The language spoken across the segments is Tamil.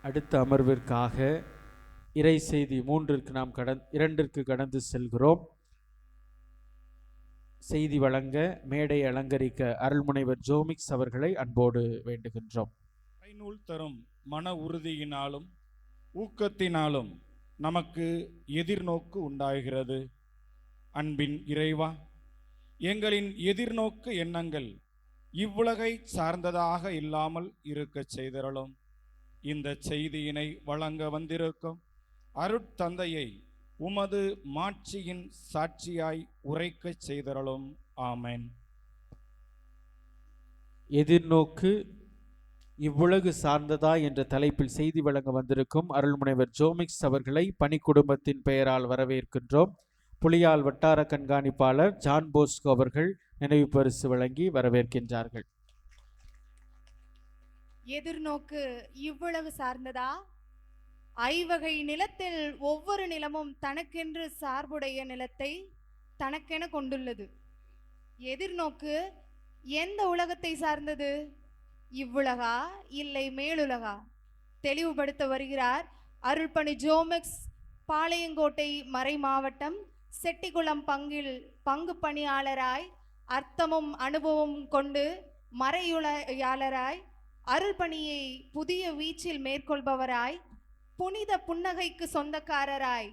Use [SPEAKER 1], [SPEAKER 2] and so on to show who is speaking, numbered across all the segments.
[SPEAKER 1] அடுத்த அமர்விற்காக இறை செய்தி 3ற்கு நாம் 2ற்கு கடந்து செல்கிறோம். செய்தி வழங்க மேடை அலங்கரிக்க அருள்முனைவர் ஜோமிக்ஸ் அவர்களை அன்போடு வேண்டுகின்றோம்.
[SPEAKER 2] நூல் தரும் மன உறுதியினாலும் ஊக்கத்தினாலும் நமக்கு எதிர்நோக்கு உண்டாகிறது. அன்பின் இறைவா, எங்களின் எதிர்நோக்கு எண்ணங்கள் இவ்வுலகை சார்ந்ததாக இல்லாமல் இருக்க செய்தருளும். இந்த செய்தியினை வழங்க வந்திருக்கும் அருட்தந்தையை உமது மாட்சியின் சாட்சியாய் உரைக்க செய்தருளும். ஆமென்.
[SPEAKER 1] எதிர்நோக்கு இவ்வுலகு சார்ந்ததா என்ற தலைப்பில் செய்தி வழங்க வந்திருக்கும் அருள்முனைவர் ஜோமிக்ஸ் அவர்களை பணி குடும்பத்தின் பெயரால் வரவேற்கின்றோம். புலியால் வட்டார கண்காணிப்பாளர் ஜான் போஸ்கோ அவர்கள் நினைவு பரிசு வழங்கி வரவேற்கின்றார்கள்.
[SPEAKER 3] எதிர்நோக்கு இவ்வுலகு சார்ந்ததா? ஐவகை நிலத்தில் ஒவ்வொரு நிலமும் தனக்கென்று சார்புடைய நிலத்தை தனக்கென கொண்டுள்ளது. எதிர்நோக்கு எந்த உலகத்தை சார்ந்தது? இவ்வுலகா இல்லை மேலுலகா? தெளிவுபடுத்த வருகிறார் அருள்பணி ஜோமிக்ஸ், பாளையங்கோட்டை மறை மாவட்டம், செட்டிகுளம் பங்கில் பங்கு பணியாளராய், அர்த்தமும் அனுபவம் கொண்டு மறையுளையாளராய், அருள்பணியை புதிய வீச்சில் மேற்கொள்பவராய், புனித புன்னகைக்கு சொந்தக்காரராய்,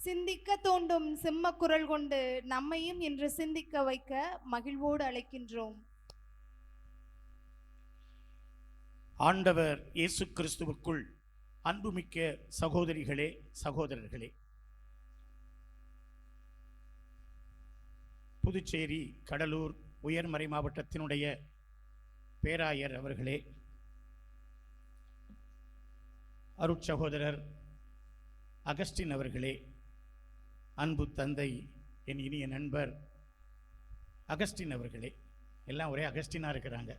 [SPEAKER 3] சிந்திக்க தோண்டும் சிம்ம குரல் கொண்டு நம்மையும் இன்று சிந்திக்க வைக்க மகிழ்வோடு அழைக்கின்றோம்.
[SPEAKER 4] ஆண்டவர் இயேசு கிறிஸ்துவுக்குள் அன்புமிக்க சகோதரிகளே, சகோதரர்களே, புதுச்சேரி கடலூர் உயர்மறை மாவட்டத்தினுடைய பேராயர் அவர்களே, அருட்சகோதரர் அகஸ்டின் அவர்களே, அன்பு தந்தை என் இனிய நண்பர் அகஸ்டின் அவர்களே, எல்லாம் ஒரே அகஸ்டினா இருக்கிறாங்க.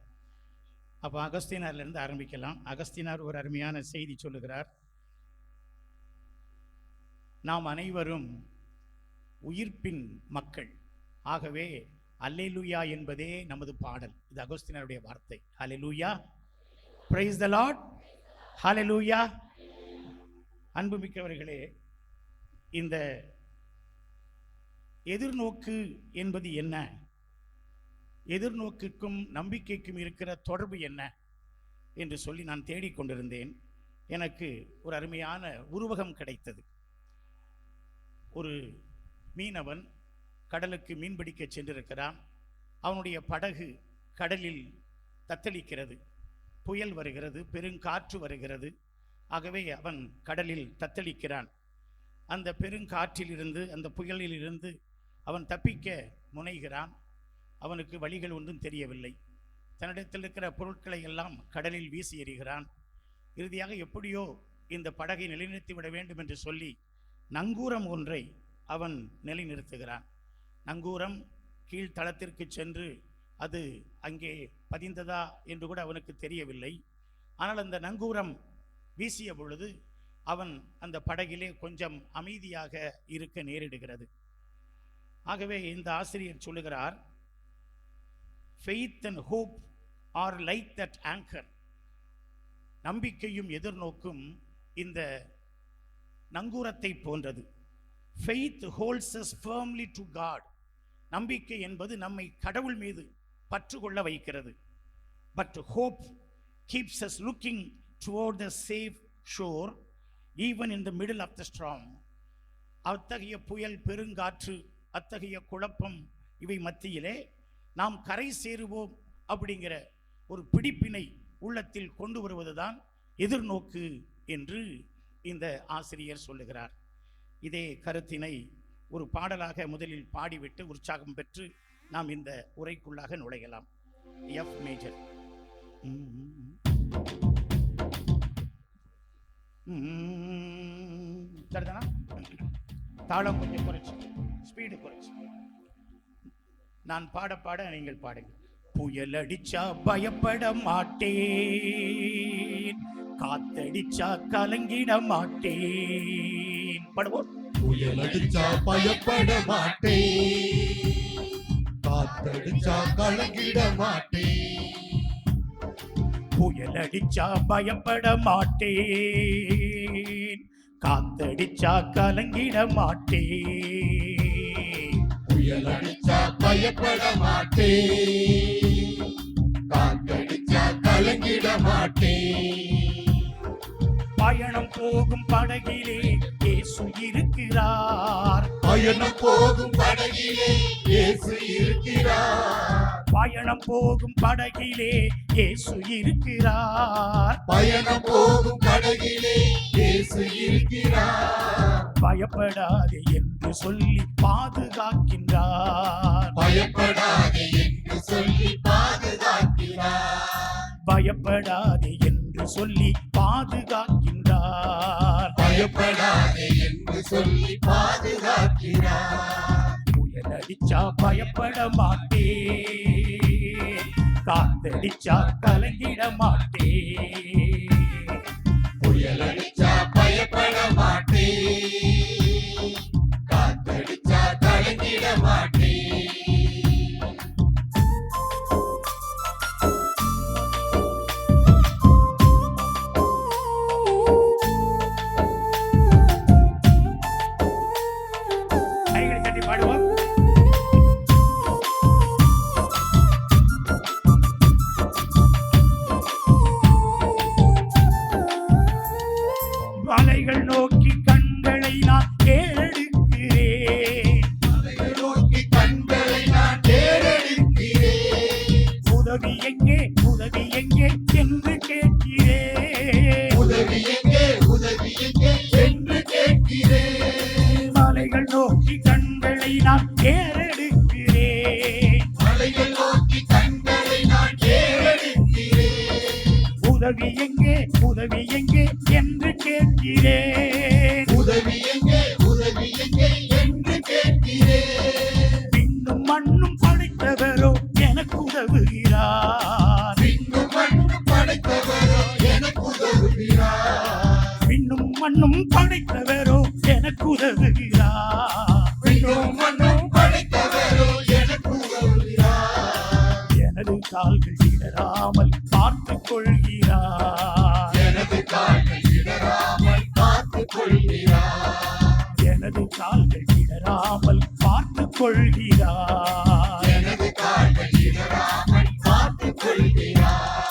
[SPEAKER 4] அப்போ அகஸ்தினார்லேருந்து ஆரம்பிக்கலாம். அகஸ்தினார் ஒரு அருமையான செய்தி சொல்லுகிறார். நாம் அனைவரும் உயிர்ப்பின் மக்கள், ஆகவே அல்லேலூயா என்பதே நமது பாடல். இது அகஸ்தினாருடைய வார்த்தை. ஹல்லேலூயா, பிரைஸ் தி லார்ட், ஹல்லேலூயா. அன்புமிக்கவர்களே, இந்த எதிர்நோக்கு என்பது என்ன? எதிர்நோக்குக்கும் நம்பிக்கைக்கும் இருக்கிற தொடர்பு என்ன என்று சொல்லி நான் தேடிக்கொண்டிருந்தேன். எனக்கு ஒரு அருமையான உருவகம் கிடைத்தது. ஒரு மீனவன் கடலுக்கு மீன்பிடிக்க சென்றிருக்கிறான். அவனுடைய படகு கடலில் தத்தளிக்கிறது. புயல் வருகிறது, பெருங்காற்று வருகிறது. ஆகவே அவன் கடலில் தத்தளிக்கிறான். அந்த பெருங்காற்றிலிருந்து, அந்த புயலில் இருந்து அவன் தப்பிக்க முனைகிறான். அவனுக்கு வழிகள் ஒன்றும் தெரியவில்லை. தன்னிடத்தில் இருக்கிற பொருட்களை எல்லாம் கடலில் வீசி எறிகிறான். இறுதியாக எப்படியோ இந்த படகை நிலைநிறுத்தி விட வேண்டும் என்று சொல்லி நங்கூரம் ஒன்றை அவன் நிலைநிறுத்துகிறான். நங்கூரம் கீழ்த்தளத்திற்கு சென்று அது அங்கே பதிந்ததா என்று கூட அவனுக்கு தெரியவில்லை. ஆனால் அந்த நங்கூரம் வீசிய பொழுது அவன் அந்த படகிலே கொஞ்சம் அமைதியாக இருக்க நேரிடுகிறது. ஆகவே இந்த ஆசிரியர் சொல்லுகிறார், faith and hope are like that anchor. நம்பிக்கையும் எதிர்நோக்கும் இந்த நங்கூரத்தை போன்றது. faith holds us firmly to God. நம்பிக்கை என்பது நம்மை கடவுள் மீது பற்று கொள்ள வைக்கிறது. but hope keeps us looking toward the safe shore even in the middle of the storm. அத்தகைய புயல், பெருங்காற்று, அத்தகைய குழப்பம் இவை மத்தியிலே நாம் கரை சேருவோம் அப்படிங்கிற ஒரு பிடிப்பினை உள்ளத்தில் கொண்டு வருவதுதான் எதிர்நோக்கு என்று இந்த ஆசிரியர் சொல்லுகிறார். இதே கருத்தினை ஒரு பாடலாக முதலில் பாடிவிட்டு உற்சாகம் பெற்று நாம் இந்த உரைக்குள்ளாக நுழையலாம். F major. சரிதானா? தாளம் கொஞ்சம் குறைச்சு, ஸ்பீடு குறைச்சு. நான் பாட பாட நீங்கள் பாடுங்க. புயல் அடிச்சா பயப்பட மாட்டேன், காத்தடிச்சா கலங்கிட மாட்டேன். பாடுவோம்.
[SPEAKER 5] புயல் அடிச்சா பயப்பட மாட்டேன், காத்தடிச்சா கலங்கிட மாட்டேன்.
[SPEAKER 4] புயல் அடிச்சா பயப்பட மாட்டேன், காத்தடிச்சா கலங்கிட மாட்டேன்.
[SPEAKER 5] புயல் அடிச்சா பயப்பட மாட்டேன், காத்தடிச்சா கலங்கிட மாட்டேன்.
[SPEAKER 4] பயணம் போகும் படகிலே இயேசு இருக்கிறார்,
[SPEAKER 5] பயணம் போகும் படகிலே இயேசு இருக்கிறார்,
[SPEAKER 4] பயணம் போகும் படகிலே இயேசு இருக்கிறார்.
[SPEAKER 5] பயணம் போகும் படகிலே இயேசு இருக்கிறார்.
[SPEAKER 4] பயப்படாதே என்று சொல்லி பாதுகாக்கின்றார்,
[SPEAKER 5] பயப்படாதே என்று சொல்லி பாதுகாக்கிறார்,
[SPEAKER 4] பயப்படாதே என்று சொல்லி பாதுகாக்கின்றார்.
[SPEAKER 5] பயப்படாதே என்று சொல்லி பாதுகாக்கிறார்.
[SPEAKER 4] புயல் அடிச்சா பயப்பட மாட்டேன், காத்தடிச்சா கலங்கிட மாட்டேன்.
[SPEAKER 5] புயல் அடிச்சா பயப்பட மாட்டேன், காத்தடிச்சா கலங்கிட மாட்டேன்.
[SPEAKER 4] கைகளை தட்டி பாடுவோம். மலைகள் நோக்கி கண்களை நான் ஏறெடுக்கிறேன்,
[SPEAKER 5] மலையை நோக்கி கண்களை நான் ஏறெடுக்கிறேன்.
[SPEAKER 4] உதவி எங்கே உதவி எங்கே என்று கேட்கிறேன்,
[SPEAKER 5] உதவி எங்கே உதவி எங்கே என்று கேட்கிறேன்.
[SPEAKER 4] மலைகள் நோக்கி கண்களை நான் ஏறெடுக்கிறேன்,
[SPEAKER 5] மலையை நோக்கி கண்களை நான் ஏறெடுக்கிறேன்.
[SPEAKER 4] உதவி எங்கே என்று கேட்கிறேன்.
[SPEAKER 5] உதவி எங்கே என்று கேட்கிறேன்.
[SPEAKER 4] விண்ணும் மண்ணும் படைத்தவரோ எனக்கு உதவுகிறார்,
[SPEAKER 5] விண்ணும் மண்ணும் படைத்தவரோ எனக்கு உதவுகிறார்.
[SPEAKER 4] விண்ணும் மண்ணும் படைத்தவரோ எனக்கு உதவுகிறார்.
[SPEAKER 5] விண்ணும் மண்ணும் படைத்தவரோ எனக்கு உதவுகிறார்.
[SPEAKER 4] எனது கால்கள் இடராமல் பார்த்துக் கொள்கிறார்,
[SPEAKER 5] எனது கால்கள் இடராமல் காத்துக் கொள்கிறார்.
[SPEAKER 4] எனது கால்கள் இடராமல் பார்த்துக் கொள்கிறார்.
[SPEAKER 5] எனது கால்கள் இடராமல் காத்துக் கொள்கிறார்.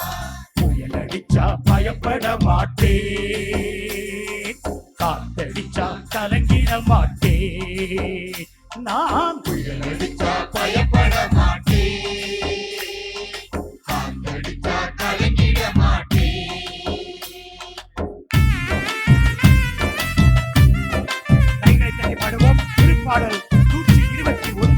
[SPEAKER 4] புயல் அடிச்சா பயப்பட மாட்டேன், காத்தடிச்சா கலங்கிட மாட்டேன். நான்
[SPEAKER 5] புயல் அடிச்சா பயப்பட மாட்டேன், காத்தடிச்சா கலங்கிட மாட்டேன்.
[SPEAKER 4] கைகளை தட்டி பாடுவோம். திருப்பாடல் 121.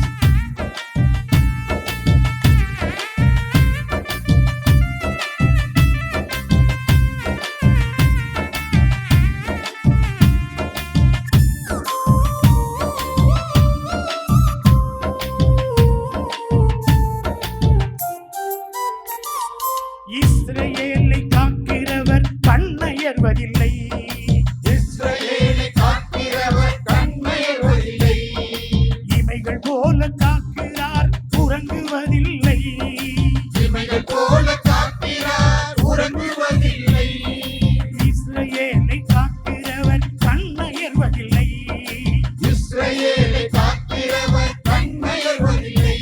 [SPEAKER 4] இஸ்ரவேலை காக்கிறவர் கண்ணயர்வதில்லை,
[SPEAKER 5] இஸ்ரவேலை காக்கிறவர் கண்மயர்வதில்லை.
[SPEAKER 4] இமைகள் போல காக்கிறார் உறங்குவதில்லை,
[SPEAKER 5] இமைகள் போல காக்கிறார் உறங்குவதில்லை.
[SPEAKER 4] இஸ்ரவேலை காக்கிறவர் கண்ணயர்வதில்லை,
[SPEAKER 5] இஸ்ரவேலை காக்கிறவர் கண்மயர்வதில்லை.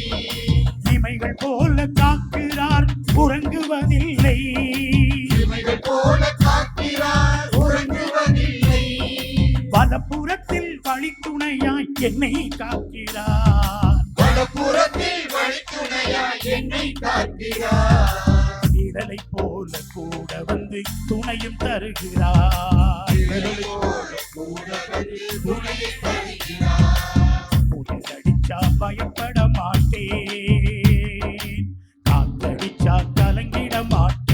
[SPEAKER 4] இமைகள் போல காக்கிறார் உறங்குவதில்லை,
[SPEAKER 5] இமைகள் போல காக்கிறார் உறங்குவதில்லை.
[SPEAKER 4] வலப்புறத்தில் வழித்துணையாய் என்னை காக்கிறார்,
[SPEAKER 5] வலப்புறத்தில் வழித்துணையாய் என்னை காக்கிறார்.
[SPEAKER 4] நிழலை போல கூட வந்து துணையும் தருகிறார்.
[SPEAKER 5] நிழலைப் போல கூட வந்து துணையை தருகிறார்.
[SPEAKER 4] புயல் அடிச்சா பயப்பட மாட்டேன், காத்தடிச்சா கலங்கிட மாட்டேன்.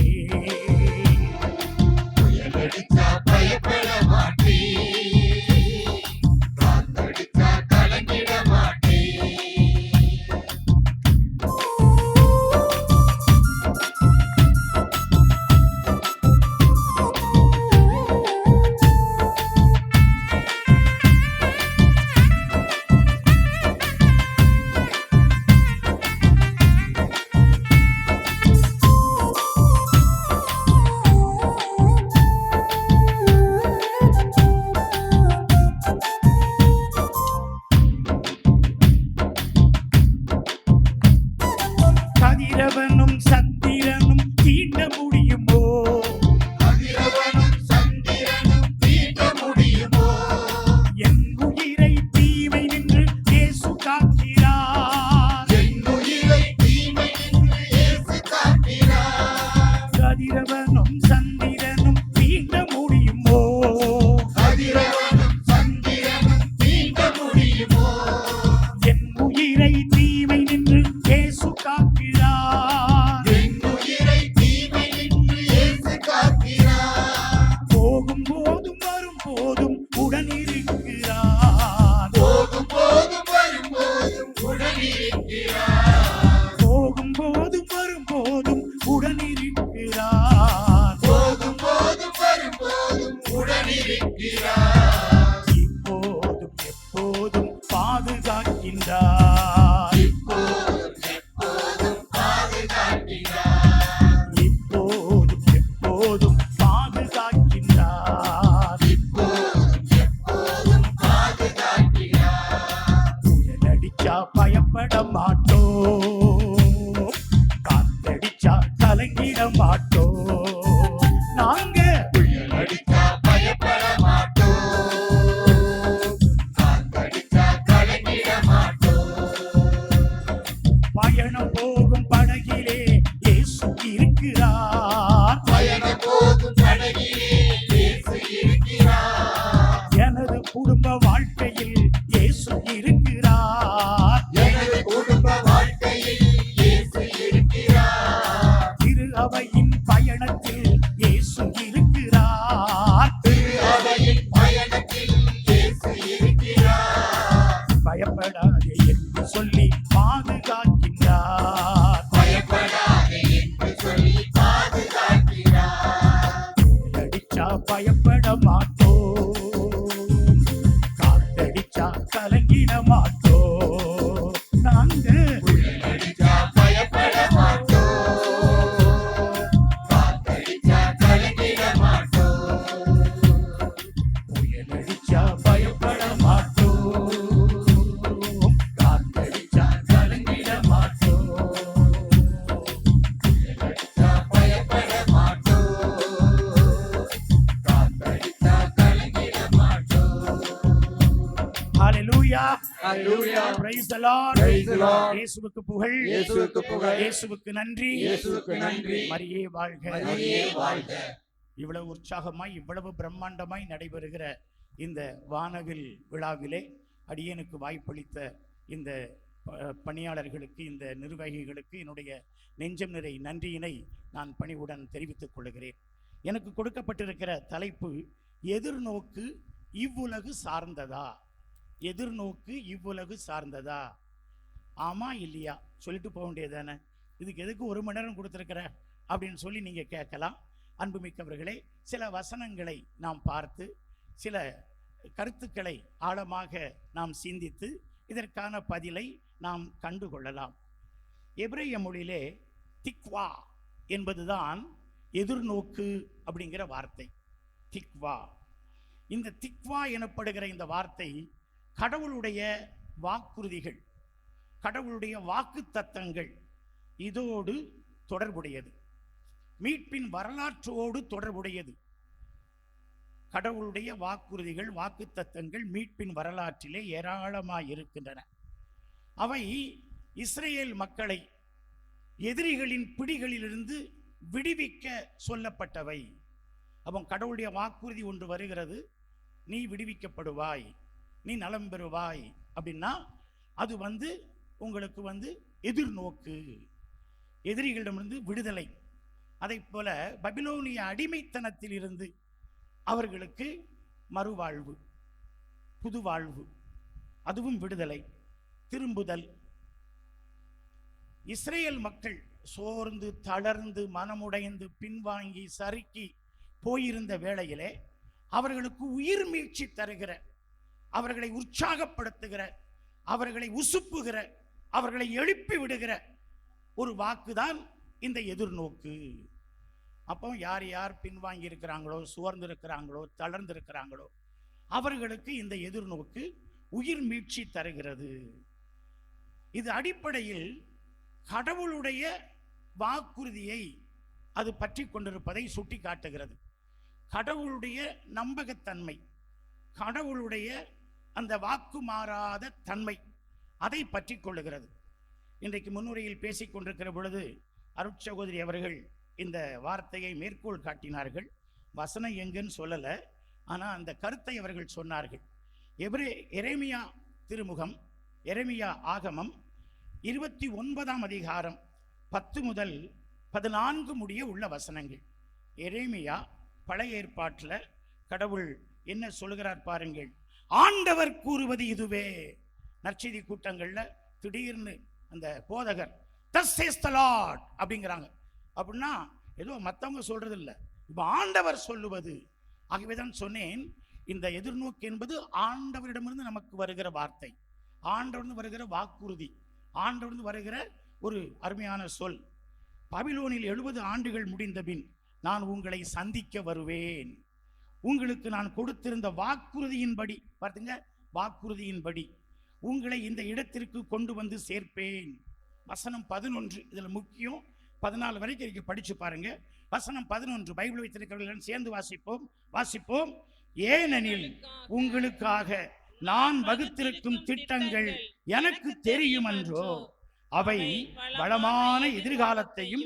[SPEAKER 5] புயல் அடிச்சா பயப்பட மாட்டேன், காத்தடிச்சா கலங்கிட மாட்டேன்.
[SPEAKER 4] பயப்பட மாட்டோம், காத்தடிச்சா கலங்கிட மாட்டோம். நாங்க
[SPEAKER 5] புயல் அடிச்சா பயப்பட மாட்டோம், காத்தடிச்சா கலங்கிட மாட்டோம்.
[SPEAKER 4] பயணம் போகும் படகிலே இயேசு இருக்கிறார்,
[SPEAKER 5] பயணம் போகும் படகிலே இயேசு இருக்கிறார்.
[SPEAKER 4] எனது குடும்ப வாழ்க்கையில் இயேசு இருக்கிறார்,
[SPEAKER 5] எனது குடும்ப வாழ்க்கையில் இயேசு இருக்கிறார்.
[SPEAKER 4] திரு அவையின் பயணத்தில் இயேசு இருக்கிறார்,
[SPEAKER 5] திரு அவையின் பயணத்தில் இயேசு இருக்கிறார்.
[SPEAKER 4] பயப்படாதே என்று சொல்லி பாதுகாக்கின்றார்,
[SPEAKER 5] பயப்படாதே என்று சொல்லி பாதுகாக்கிறார்.
[SPEAKER 4] அடிச்சா பயப்பட மாட்டோம், காத்தடிச்சா கலங்கிட மாட்டோம். நாங்க
[SPEAKER 5] புயல் அடிச்சா பயப்பட மாட்டோம், காத்தடிச்சா கலங்கிட மாட்டோம்.
[SPEAKER 4] புயல் அடிச்சா பயப்பட மாட்டோம், காத்தடிச்சா கலங்கிட மாட்டோம்.
[SPEAKER 5] புயல் அடிச்சா பயப்பட மாட்டோம், காத்தடிச்சா கலங்கிட மாட்டோம்.
[SPEAKER 4] ஹalleluya,
[SPEAKER 5] Hallelujah.
[SPEAKER 4] praise the Lord,
[SPEAKER 5] Praise the Lord.
[SPEAKER 4] இயேசுவுக்கு புகழ்,
[SPEAKER 5] இயேசுவுக்கு புகழ்.
[SPEAKER 4] இயேசுவுக்கு நன்றி,
[SPEAKER 5] இயேசுவுக்கு நன்றி.
[SPEAKER 4] மரியே வாழ்க.
[SPEAKER 5] மரியே வாழ்க.
[SPEAKER 4] இவ்வளவு உற்சாகமாய் இவ்வளவு பிரம்மாண்டமாய் நடைபெறுகிற இந்த வானவில் விழாவிலே அடியேனுக்கு வாய்ப்பளித்த இந்த பணியாளர்களுக்கு, இந்த நிர்வாகிகளுக்கு என்னுடைய நெஞ்சம் நிறை நன்றியினை நான் பணிவுடன் தெரிவித்துக் கொள்கிறேன். எனக்கு கொடுக்கப்பட்டிருக்கிற தலைப்பு எதிர்நோக்கு இவ்வுலகு சார்ந்ததா. எதிர்நோக்கு இவ்வுலகு சார்ந்ததா? ஆமா இல்லையா சொல்லிட்டு போக வேண்டியதானே. இதுக்கு எதுக்கு 1 மணி நேரம் கொடுத்துருக்கிற அப்படின்னு சொல்லி நீங்க கேட்கலாம். அன்புமிக்கவர்களே, சில வசனங்களை நாம் பார்த்து சில கருத்துக்களை ஆழமாக நாம் சிந்தித்து இதற்கான பதிலை நாம் கண்டுகொள்ளலாம். எபிரேய மொழியிலே திக்வா என்பதுதான் எதிர்நோக்கு அப்படிங்கிற வார்த்தை. திக்வா, இந்த திக்வா எனப்படுகிற இந்த வார்த்தை கடவுளுடைய வாக்குறுதிகள், கடவுளுடைய வாக்கு தத்தங்கள் இதோடு தொடர்புடையது, மீட்பின் வரலாற்றோடு தொடர்புடையது. கடவுளுடைய வாக்குறுதிகள், வாக்கு தத்தங்கள் மீட்பின் வரலாற்றிலே ஏராளமாய் இருக்கின்றன. அவை இஸ்ரேல் மக்களை எதிரிகளின் பிடிகளிலிருந்து விடுவிக்க சொல்லப்பட்டவை. அவன் கடவுளுடைய வாக்குறுதி ஒன்று வருகிறது, நீ விடுவிக்கப்படுவாய், நீ நலம் பெறுவாய் அப்படின்னா அது உங்களுக்கு எதிர்நோக்கு, எதிரிகளிடமிருந்து விடுதலை. அதை போல பபிலோனிய அடிமைத்தனத்தில் இருந்து அவர்களுக்கு மறுவாழ்வு, புது வாழ்வு, அதுவும் விடுதலை, திரும்புதல். இஸ்ரேல் மக்கள் சோர்ந்து தளர்ந்து மனமுடைந்து பின்வாங்கி சறுக்கி போயிருந்த வேளையிலே அவர்களுக்கு உயிர் மீட்சி தருகிற, அவர்களை உற்சாகப்படுத்துகிற, அவர்களை உசுப்புகிற, அவர்களை எழுப்பி விடுகிற ஒரு வாக்குதான் இந்த எதிர்நோக்கு. அப்போ யார் யார் பின்வாங்கி இருக்கிறாங்களோ, சோர்ந்து இருக்கிறாங்களோ, தளர்ந்து இருக்கிறாங்களோ அவர்களுக்கு இந்த எதிர்நோக்கு உயிர் மீட்சி தருகிறது. இது அடிப்படையில் கடவுளுடைய வாக்குறுதியை அது பற்றி கொண்டிருப்பதை சுட்டி காட்டுகிறது. கடவுளுடைய நம்பகத்தன்மை, கடவுளுடைய அந்த வாக்கு மாறாத தன்மை, அதை பற்றி கொள்ளுகிறது. இன்றைக்கு முன்னுரையில் பேசிக் கொண்டிருக்கிற பொழுது அருட்சகோதரி அவர்கள் இந்த வார்த்தையை மேற்கோள் காட்டினார்கள். வசனம் எங்கன்னு சொல்லலை, ஆனால் அந்த கருத்தை அவர்கள் சொன்னார்கள். எரேமியா திருமுகம், எரேமியா ஆகமம் 29ஆம் அதிகாரம் 10 முதல் 14 முடிய உள்ள வசனங்கள். எரேமியா பழைய ஏற்பாட்டில் கடவுள் என்ன சொல்கிறார் பாருங்கள். ஆண்டவர் கூறுவது இதுவே. நற்செய்தி கூட்டங்கள்ல திடீர்னு அந்த போதகர் thus says the Lord அப்படிங்கிறாங்க. அப்படின்னா ஏதோ மற்றவங்க சொல்றது இல்லை, இப்போ ஆண்டவர் சொல்லுவது. ஆகவேதான் சொன்னேன், இந்த எதிர்நோக்கு என்பது ஆண்டவரிடமிருந்து நமக்கு வருகிற வார்த்தை, ஆண்டவரிடம் வருகிற வாக்குறுதி, ஆண்டவரிடம் வருகிற ஒரு அருமையான சொல். பபிலோனில் 70 ஆண்டுகள் முடிந்த பின் நான் உங்களை சந்திக்க வருவேன், உங்களுக்கு நான் கொடுத்திருந்த வாக்குறுதியின்படி, பார்த்துங்க, வாக்குறுதியின்படி உங்களை இந்த இடத்திற்கு கொண்டு வந்து சேர்ப்பேன். வசனம் 11 இதுல முக்கியம். 14 வரைக்கும் இருக்கு, படிச்சு பாருங்க. வசனம் 11 பைபிள் வைத்திருக்கிறவர்கள் சேர்ந்து வாசிப்போம். ஏனெனில் உங்களுக்காக நான் வகுத்திருக்கும் திட்டங்கள் எனக்கு தெரியும் என்றோ, அவை வளமான எதிர்காலத்தையும்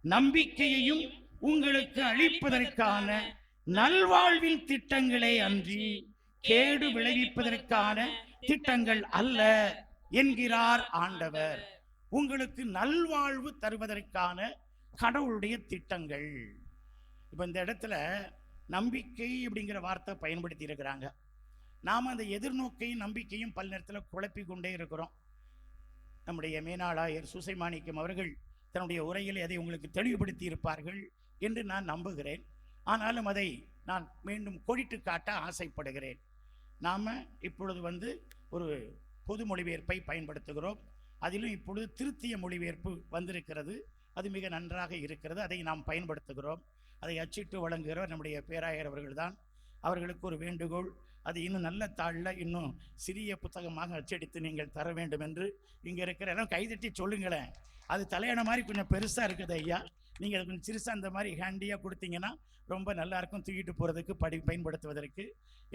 [SPEAKER 4] நம்பிக்கையையும் உங்களுக்கு அளிப்பதற்கான நல்வாழ்வின் திட்டங்களே அன்றி கேடு விளைவிப்பதற்கான திட்டங்கள் அல்ல என்கிறார் ஆண்டவர். உங்களுக்கு நல்வாழ்வு தருவதற்கான கடவுளுடைய திட்டங்கள். இப்ப இந்த இடத்துல நம்பிக்கை அப்படிங்கிற வார்த்தை பயன்படுத்தி இருக்கிறாங்க. நாம அந்த எதிர்நோக்கையும் நம்பிக்கையும் பல நேரத்தில் குழப்பி கொண்டே இருக்கிறோம். நம்முடைய மேனாளாயர் சுசைமாணிக்கம் அவர்கள் தன்னுடைய உரையில் அதை உங்களுக்கு தெளிவுபடுத்தி இருப்பார்கள் என்று நான் நம்புகிறேன். ஆனாலும் அதை நான் மீண்டும் கோடிட்டு காட்ட ஆசைப்படுகிறேன். நாம் இப்பொழுது ஒரு பொது மொழிபெயர்ப்பை பயன்படுத்துகிறோம். அதிலும் இப்பொழுது திருத்திய மொழிபெயர்ப்பு வந்திருக்கிறது. அது மிக நன்றாக இருக்கிறது. அதை நாம் பயன்படுத்துகிறோம். அதை அச்சிட்டு வழங்குகிறவர் நம்முடைய பேராயர் அவர்கள்தான். அவர்களுக்கு ஒரு வேண்டுகோள், அது இன்னும் நல்ல தாளில் இன்னும் சிறிய புத்தகமாக அச்சடித்து நீங்கள் தர வேண்டும் என்று இங்கே இருக்கிற கைதட்டி சொல்லுங்களேன். அது தலையான மாதிரி கொஞ்சம் பெருசாக இருக்குது ஐயா. நீங்கள் அது கொஞ்சம் சிறுசாக அந்த மாதிரி ஹேண்டியாக கொடுத்தீங்கன்னா ரொம்ப நல்லாயிருக்கும், தூக்கிட்டு போகிறதுக்கு பயன்படுத்துவதற்கு.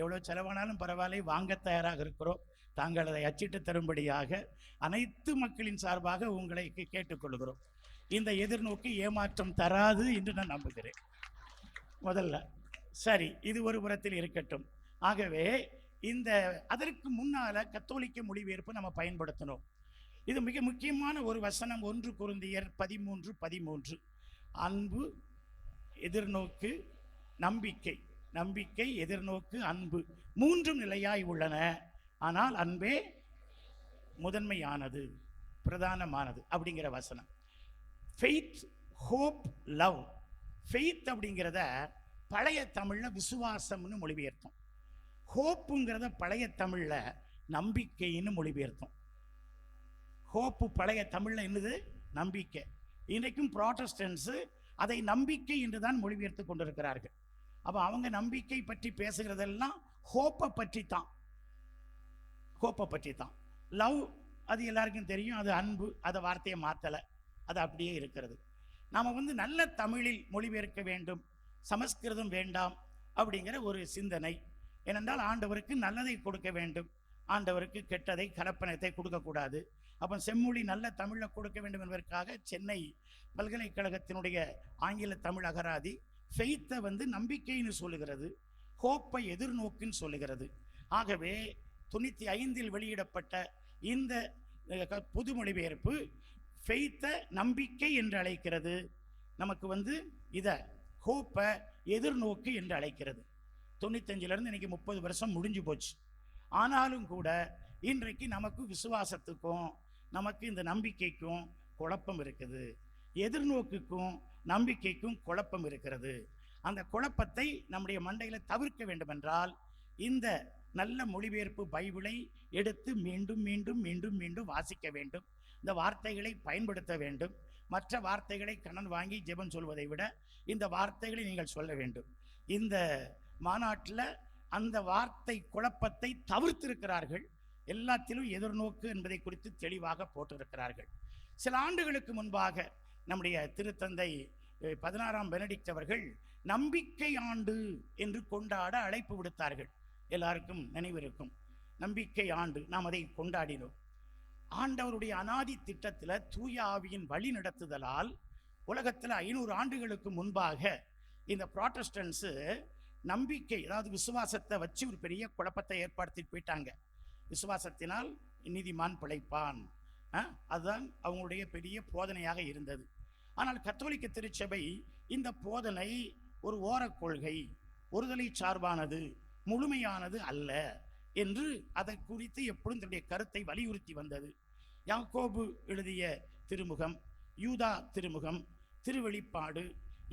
[SPEAKER 4] எவ்வளோ செலவானாலும் பரவாயில்லை, வாங்க தயாராக இருக்கிறோம். தாங்கள் அதை அச்சிட்டு தரும்படியாக அனைத்து மக்களின் சார்பாக உங்களை கேட்டுக்கொள்கிறோம். இந்த எதிர்நோக்கி ஏமாற்றம் தராது என்று நான் நம்புகிறேன். முதல்ல சரி, இது ஒரு புறத்தில் இருக்கட்டும். ஆகவே அதற்கு முன்னால கத்தோலிக்க மொழிபெயர்ப்பு நம்ம பயன்படுத்தணும். இது மிக முக்கியமான ஒரு வசனம். 1 கொரிந்தியர் 13:13. அன்பு, எதிர்நோக்கு, நம்பிக்கை. நம்பிக்கை, எதிர்நோக்கு, அன்பு மூன்றும் நிலையாய் உள்ளன. ஆனால் அன்பே முதன்மையானது, பிரதானமானது அப்படிங்கிற வசனம். Faith, hope, love. ஃபெய்த் அப்படிங்கிறத பழைய தமிழில் விசுவாசம்னு மொழிபெயர்த்தோம். ஹோப்புங்கிறத பழைய தமிழில் நம்பிக்கைன்னு மொழிபெயர்த்தோம். ஹோப்பு பழைய தமிழில் என்னது? நம்பிக்கை. இன்றைக்கும் ப்ராட்டஸ்டன்ஸு அதை நம்பிக்கை என்று தான் மொழிபெயர்த்து கொண்டிருக்கிறார்கள். அப்போ அவங்க நம்பிக்கை பற்றி பேசுகிறதெல்லாம் ஹோப்பை பற்றி தான். ஹோப்பை பற்றி தான். லவ் அது எல்லாருக்கும் தெரியும், அது அன்பு. அதை வார்த்தையை மாற்றலை, அது அப்படியே இருக்கிறது. நாம் நல்ல தமிழில் மொழிபெயர்க்க வேண்டும், சமஸ்கிருதம் வேண்டாம் அப்படிங்கிற ஒரு சிந்தனை. ஏனென்றால் ஆண்டவருக்கு நல்லதை கொடுக்க வேண்டும், ஆண்டவருக்கு கெட்டதை கலப்பணத்தை கொடுக்கக்கூடாது. அப்போ செம்மொழி நல்ல தமிழில் கொடுக்க வேண்டும் என்பதற்காக சென்னை பல்கலைக்கழகத்தினுடைய ஆங்கில தமிழ் அகராதி ஃபெய்த்தை நம்பிக்கைன்னு சொல்லுகிறது, ஹோப்பை எதிர்நோக்குன்னு சொல்லுகிறது. ஆகவே 95 வெளியிடப்பட்ட இந்த புது மொழிபெயர்ப்பு ஃபெய்த்தை நம்பிக்கை என்று அழைக்கிறது. நமக்கு இதை ஹோப்பை எதிர்நோக்கு என்று அழைக்கிறது. 95லேருந்து இன்னைக்கு 30 வருஷம் முடிஞ்சு போச்சு. ஆனாலும் கூட இன்றைக்கு நமக்கு விசுவாசத்துக்கும் நமக்கு இந்த நம்பிக்கைக்கும் குழப்பம் இருக்குது. எதிர்நோக்குக்கும் நம்பிக்கைக்கும் குழப்பம் இருக்கிறது. அந்த குழப்பத்தை நம்முடைய மண்டையில் தவிர்க்க வேண்டும் என்றால் இந்த நல்ல மொழிபெயர்ப்பு பைபிளை எடுத்து மீண்டும் மீண்டும் மீண்டும் மீண்டும் வாசிக்க வேண்டும். இந்த வார்த்தைகளை பயன்படுத்த வேண்டும். மற்ற வார்த்தைகளை கடன் வாங்கி ஜெபம் சொல்வதை விட இந்த வார்த்தைகளை நீங்கள் சொல்ல வேண்டும். இந்த மாநாட்டில் அந்த வார்த்தை குழப்பத்தை தவிர்த்திருக்கிறார்கள். எல்லாத்திலும் எதிர்நோக்கு என்பதை குறித்து தெளிவாக போட்டிருக்கிறார்கள். சில ஆண்டுகளுக்கு முன்பாக நம்முடைய திருத்தந்தை 16ஆம் பெனடிக்ட் அவர்கள் நம்பிக்கை ஆண்டு என்று கொண்டாட அழைப்பு விடுத்தார்கள். எல்லாருக்கும் நினைவிருக்கும், நம்பிக்கை ஆண்டு. நாம் அதை கொண்டாடினோம். ஆண்டவருடைய அனாதி திட்டத்தில் தூய ஆவியின் வழி நடத்துதலால் உலகத்தில் 500 ஆண்டுகளுக்கு முன்பாக இந்த ப்ராட்டஸ்டன்ஸு நம்பிக்கை, அதாவது விசுவாசத்தை வச்சு ஒரு பெரிய குழப்பத்தை ஏற்படுத்தி போயிட்டாங்க. விசுவாசத்தினால் நீதிமான் பிழைப்பான், அதுதான் அவங்களுடைய பெரிய போதனையாக இருந்தது. ஆனால் கத்தோலிக்க திருச்சபை இந்த போதனை ஒரு ஓரக் கொள்கை, ஒருதலை சார்பானது, முழுமையானது அல்ல என்று அதை குறித்து எப்பொழுதும் தன்னுடைய கருத்தை வலியுறுத்தி வந்தது. யாக்கோபு எழுதிய திருமுகம், யூதா திருமுகம், திருவெளிப்பாடு,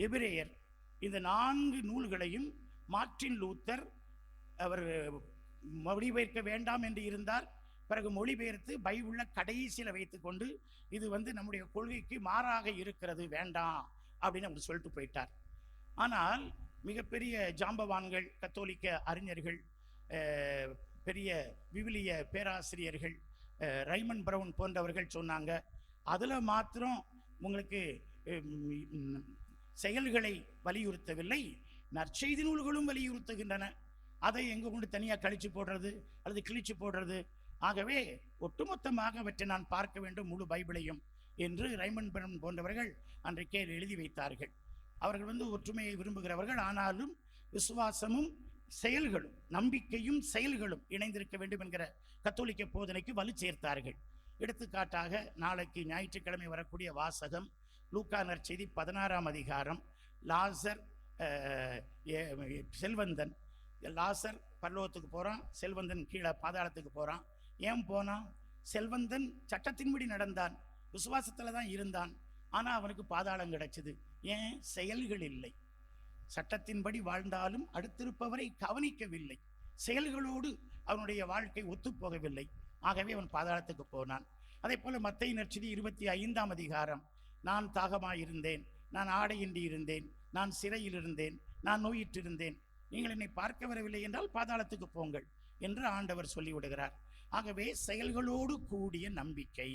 [SPEAKER 4] எபிரேயர், இந்த 4 நூல்களையும் மார்ட்டின் லூத்தர் அவர் மொழிபெயர்க்க வேண்டாம் என்று இருந்தார். பிறகு மொழிபெயர்த்து பைபிளில் கடைசியில் வைத்துக்கொண்டு இது நம்முடைய கொள்கைக்கு மாறாக இருக்கிறது, வேண்டாம் அப்படின்னு அவர் சொல்லிட்டு போயிட்டார். ஆனால் மிகப்பெரிய ஜாம்பவான்கள், கத்தோலிக்க அறிஞர்கள், பெரிய விவிலிய பேராசிரியர்கள் ரைமன் பிரவுன் போன்றவர்கள் சொன்னாங்க, அதில் மாத்திரம் உங்களுக்கு செயல்களை வலியுறுத்தவில்லை, நற்செய்தி நூல்களும் வலியுறுத்துகின்றன. அதை எங்கே கொண்டு தனியாக கழிச்சு போடுறது அல்லது கிழிச்சு போடுறது? ஆகவே ஒட்டுமொத்தமாக அவற்றை நான் பார்க்க வேண்டும் முழு பைபிளையும் என்று ரைமன் பிரவுன் போன்றவர்கள் அன்றைக்கே எழுதி வைத்தார்கள். அவர்கள் ஒற்றுமையை விரும்புகிறவர்கள், ஆனாலும் விசுவாசமும் செயல்களும் நம்பிக்கையும் செயல்களும் இணைந்திருக்க வேண்டும் என்கிற கத்தோலிக்க போதனைக்கு வலு சேர்த்தார்கள். எடுத்துக்காட்டாக நாளைக்கு ஞாயிற்றுக்கிழமை வரக்கூடிய வாசகம் லூக்கா நற்செய்தி 16ஆம் அதிகாரம். லாசர் செல்வந்தன், லாசர் பரலோகத்துக்கு போகிறான், செல்வந்தன் கீழே பாதாளத்துக்கு போகிறான். ஏன் போனான்? செல்வந்தன் சட்டத்தின்படி நடந்தான், விசுவாசத்தில் தான் இருந்தான், ஆனால் அவனுக்கு பாதாளம் கிடைச்சது. ஏன்? செயல்கள் இல்லை. சட்டத்தின்படி வாழ்ந்தாலும் அடுத்திருப்பவரை கவனிக்கவில்லை, செயல்களோடு அவனுடைய வாழ்க்கை ஒத்துப்போகவில்லை. ஆகவே அவன் பாதாளத்துக்கு போனான். அதே போல மத்தேயு நற்செய்தி 25ஆம் அதிகாரம், நான் தாகமாயிருந்தேன், நான் ஆடையின்றி இருந்தேன், நான் சிறையில் இருந்தேன், நான் நோயிற்றிருந்தேன், நீங்கள் என்னை பார்க்க வரவில்லை என்றால் பாதாளத்துக்கு போங்கள் என்று ஆண்டவர் சொல்லிவிடுகிறார். ஆகவே செயல்களோடு கூடிய நம்பிக்கை.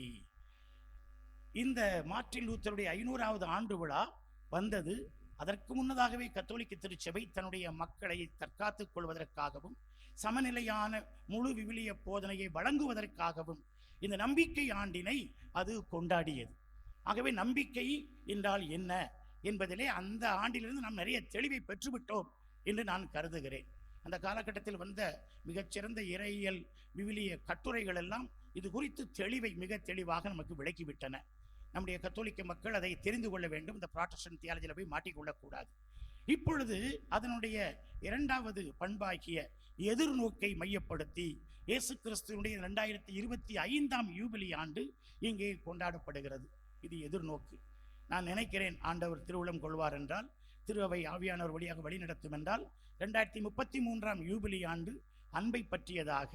[SPEAKER 4] இந்த மார்ட்டின் லூத்தருடைய 500வது ஆண்டு விழா வந்தது. அதற்கு முன்னதாகவே கத்தோலிக்க திருச்சபை தன்னுடைய மக்களை தற்காத்துக் கொள்வதற்காகவும் சமநிலையான முழு விவிலிய போதனையை வழங்குவதற்காகவும் இந்த நம்பிக்கை ஆண்டினை அது கொண்டாடியது. ஆகவே நம்பிக்கை என்றால் என்ன என்பதிலே அந்த ஆண்டிலிருந்து நாம் நிறைய தெளிவை பெற்றுவிட்டோம் என்று நான் கருதுகிறேன். அந்த காலகட்டத்தில் வந்த மிகச்சிறந்த இறையியல் விவிலிய கட்டுரைகள் எல்லாம் இது குறித்து தெளிவை மிக தெளிவாக நமக்கு விளக்கிவிட்டன. நம்முடைய கத்தோலிக்க மக்கள் அதை தெரிந்து கொள்ள வேண்டும். இந்த புராட்டஸ்டன்ட் தியாலஜியில் போய் மாட்டிக்கொள்ளக்கூடாது. இப்பொழுது அதனுடைய 2வது பண்பாகிய எதிர்நோக்கை மையப்படுத்தி இயேசு கிறிஸ்துவனுடைய 2025ஆம் யூபிலி ஆண்டு இங்கே கொண்டாடப்படுகிறது. இது எதிர்நோக்கு. நான் நினைக்கிறேன் ஆண்டவர் திருவுளம் கொள்வார் என்றால், திரு அவை ஆவியானவர் வழியாக வழிநடத்தும் என்றால் 2033ஆம் யூபிலி ஆண்டு அன்பை பற்றியதாக,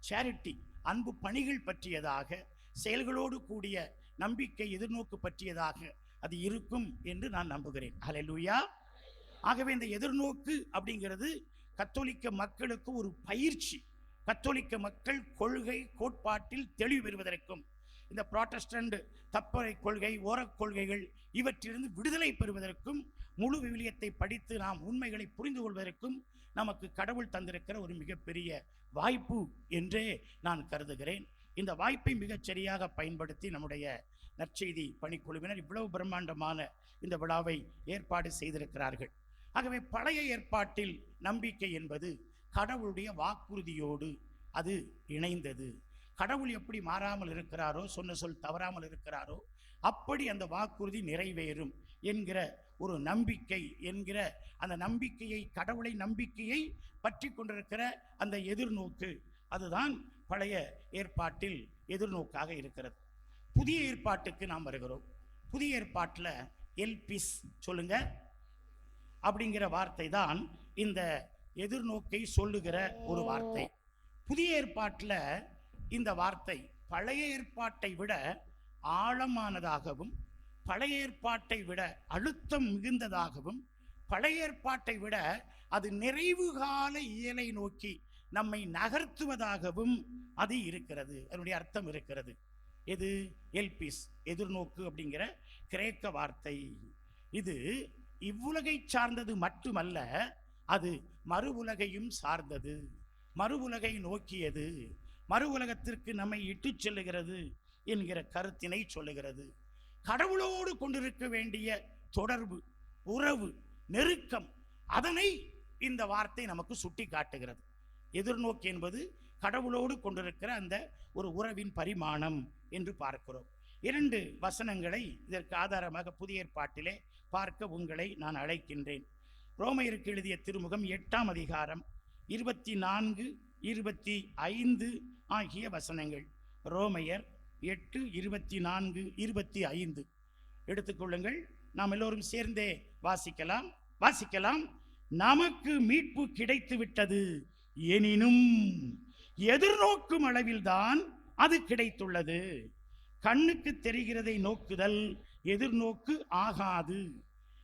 [SPEAKER 4] சேரிட்டி அன்பு பணிகள் பற்றியதாக, செயல்களோடு கூடிய நம்பிக்கை எதிர்நோக்கு பற்றியதாக அது இருக்கும் என்று நான் நம்புகிறேன். ஹல்லேலூயா. ஆகவே இந்த எதிர்நோக்கு அப்படிங்கிறது கத்தோலிக்க மக்களுக்கு ஒரு பயிற்சி. கத்தோலிக்க மக்கள் கொள்கை கோட்பாட்டில் தெளிவு பெறுவதற்கும், இந்த புராட்டஸ்டன்ட் தப்பறை கொள்கை ஓரக் கொள்கைகள் இவற்றிலிருந்து விடுதலை பெறுவதற்கும், முழு விவிலியத்தை படித்து நாம் உண்மைகளை புரிந்து கொள்வதற்கும் நமக்கு கடவுள் தந்திருக்கிற ஒரு மிகப்பெரிய வாய்ப்பு என்றே நான் கருதுகிறேன். இந்த வாய்ப்பை மிகச் சரியாக பயன்படுத்தி நம்முடைய நற்செய்தி பணிக்குழுவினர் இவ்வளவு பிரம்மாண்டமான இந்த விழாவை ஏற்பாடு செய்திருக்கிறார்கள். ஆகவே பழைய ஏற்பாட்டில் நம்பிக்கை என்பது கடவுளுடைய வாக்குறுதியோடு அது இணைந்தது. கடவுள் எப்படி மாறாமல் இருக்கிறாரோ, சொன்ன சொல் தவறாமல் இருக்கிறாரோ, அப்படி அந்த வாக்குறுதி நிறைவேறும் என்கிற ஒரு நம்பிக்கை, என்கிற அந்த நம்பிக்கையை, கடவுளை நம்பிக்கையை பற்றி கொண்டிருக்கிற அந்த எதிர்நோக்கு, அதுதான் பழைய ஏற்பாட்டில் எதிர்நோக்காக இருக்கிறது. புதிய ஏற்பாட்டுக்கு நாம் வருகிறோம். புதிய ஏற்பாட்டில் எல்பிஸ் சொல்லுங்க அப்படிங்கிற வார்த்தை தான் இந்த எதிர்நோக்கை சொல்லுகிற ஒரு வார்த்தை. புதிய ஏற்பாட்டில் இந்த வார்த்தை பழைய ஏற்பாட்டை விட ஆழமானதாகவும், பழைய ஏற்பாட்டை விட அழுத்தம் மிகுந்ததாகவும், பழைய ஏற்பாட்டை விட அது நிறைவு கால இயலை நோக்கி நம்மை நகர்த்துவதாகவும் அது இருக்கிறது. அதனுடைய அர்த்தம் இருக்கிறது. எது? எல்பிஸ், எதிர்நோக்கு அப்படிங்கிற கிரேக்க வார்த்தை. இது இவ்வுலகை சார்ந்தது மட்டுமல்ல, அது மறு உலகையும் சார்ந்தது, மறு உலகை நோக்கியது, மறு உலகத்திற்கு நம்மை இட்டு செல்லுகிறது என்கிற கருத்தினை சொல்லுகிறது. கடவுளோடு கொண்டிருக்க வேண்டிய தொடர்பு, உறவு, நெருக்கம், அதனை இந்த வார்த்தை நமக்கு சுட்டி காட்டுகிறது. எதிர்நோக்கு என்பது கடவுளோடு கொண்டிருக்கிற அந்த ஒரு உறவின் பரிமாணம் என்று பார்க்கிறோம். 2 வசனங்களை இதற்கு ஆதாரமாக புதிய ஏற்பாட்டிலே பார்க்க உங்களை நான் அழைக்கின்றேன். ரோமையருக்கு எழுதிய திருமுகம் 8ஆம் அதிகாரம் 24, 25 ஆகிய வசனங்கள். ரோமையர் 8, 24, 25 எடுத்துக்கொள்ளுங்கள். நாம் எல்லோரும் சேர்ந்தே வாசிக்கலாம். நமக்கு மீட்பு கிடைத்து விட்டது, எனினும் எதிர்நோக்கும் அளவில்தான் அது கிடைத்துள்ளது. கண்ணுக்கு தெரிகிறதை நோக்குதல் எதிர்நோக்கு ஆகாது.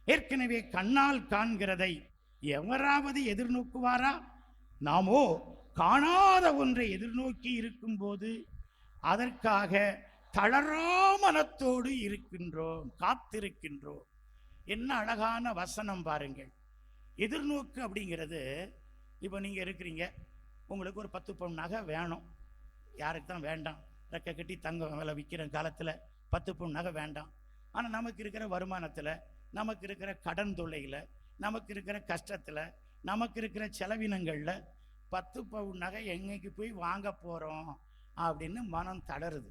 [SPEAKER 4] ஏற்கனவே கண்ணால் காண்கிறதை எவராவது எதிர்நோக்குவாரா? நாமோ காணாத ஒன்றை எதிர்நோக்கி இருக்கும் போது அதற்காக தளரா மனத்தோடு இருக்கின்றோம், காத்திருக்கின்றோம். என்ன அழகான வசனம் பாருங்கள். எதிர்நோக்கு அப்படிங்கிறது, இப்போ நீங்க இருக்கிறீங்க, உங்களுக்கு ஒரு 10 பவுன் நகை வேணும். யாருக்கு தான் வேண்டாம்? ரெக்கை கட்டி தங்க விலை விற்கிற காலத்தில் 10 பவுன் நகை வேண்டாம். ஆனால் நமக்கு இருக்கிற வருமானத்தில், நமக்கு இருக்கிற கடன் தொல்லையில், நமக்கு இருக்கிற கஷ்டத்தில், நமக்கு இருக்கிற செலவினங்களில் 10 பவுன் நகை எங்கேக்கு போய் வாங்க போகிறோம் அப்படின்னு மனம் தளருது.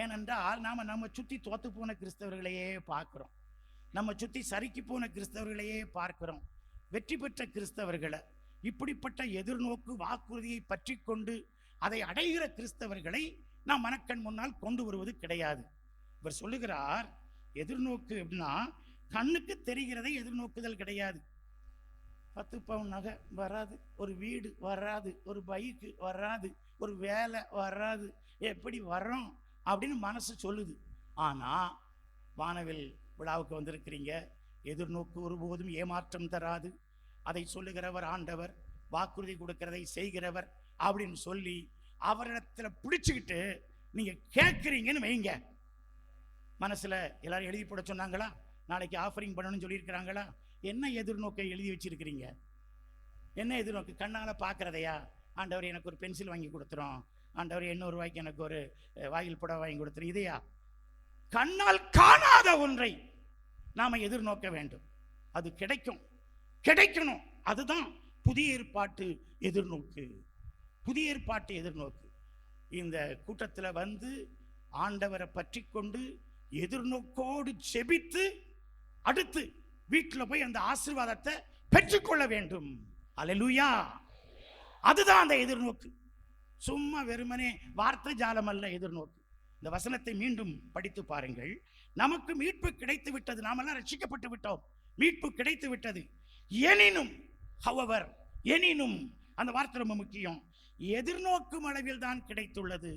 [SPEAKER 4] ஏனென்றால் நம்ம சுற்றி தோத்து போன கிறிஸ்தவர்களையே பார்க்குறோம், நம்ம சுற்றி சறுக்கி போன கிறிஸ்தவர்களையே பார்க்கிறோம். வெற்றி பெற்ற கிறிஸ்தவர்களை, இப்படிப்பட்ட எதிர்நோக்கு வாக்குறுதியை பற்றி கொண்டு அதை அடைகிற கிறிஸ்தவர்களை நாம் மனக்கண் முன்னால் கொண்டு வருவது கிடையாது. இவர் சொல்லுகிறார், எதிர்நோக்கு அப்படின்னா கண்ணுக்கு தெரிகிறதை எதிர்நோக்குதல் கிடையாது. 10 பவுன் நகை வராது, ஒரு வீடு வராது, ஒரு பைக்கு வராது, ஒரு வேலை வராது, எப்படி வரோம் அப்படின்னு மனசு சொல்லுது. ஆனால் வானவில் விழாவுக்கு வந்திருக்கிறீங்க. எதிர்நோக்கு ஒருபோதும் ஏமாற்றம் தராது. அதை சொல்லுகிறவர் ஆண்டவர், வாக்குறுதி கொடுக்கிறதை செய்கிறவர் அப்படின்னு சொல்லி அவரிடத்துல பிடிச்சுக்கிட்டு நீங்க கேட்குறீங்கன்னு வைங்க. மனசுல எல்லாரும் எழுதி போட சொன்னாங்களா? நாளைக்கு ஆஃபரிங் பண்ணணும்னு சொல்லியிருக்கிறாங்களா? என்ன எதிர்நோக்கை எழுதி வச்சிருக்கிறீங்க? என்ன எதிர்நோக்கு? கண்ணால பார்க்கறதையா? ஆண்டவர் எனக்கு ஒரு பென்சில் வாங்கி கொடுத்துரும், ஆண்டவர் 800 ரூபாய்க்கு எனக்கு ஒரு வாயில் புடவை வாங்கி கொடுத்துரும், இதையா? கண்ணால் காணாத ஒன்றை நாம எதிர்நோக்க வேண்டும். அது கிடைக்கணும். அதுதான் புதிய ஏற்பாட்டு எதிர்நோக்கு. புதிய ஏற்பாட்டு எதிர்நோக்கு. இந்த கூட்டத்தில் வந்து ஆண்டவரை பற்றி கொண்டு எதிர்நோக்கோடு செபித்து அடுத்து வீட்டில் போய் அந்த ஆசீர்வாதத்தை பெற்றுக்கொள்ள வேண்டும். அல்லேலூயா! அதுதான் அந்த எதிர்நோக்கு. சும்மா வெறுமனே வார்த்தை ஜாலம் அல்ல எதிர்நோக்கு. இந்த வசனத்தை மீண்டும் படித்து பாருங்கள். நமக்கு மீட்பு கிடைத்து விட்டது, நாமெல்லாம் ரட்சிக்கப்பட்டு விட்டோம், மீட்பு கிடைத்து விட்டது. எனினும், however, எனினும், அந்த வார்த்தை ரொம்ப முக்கியம். எதிர்நோக்கும் அளவில் தான் கிடைத்துள்ளது.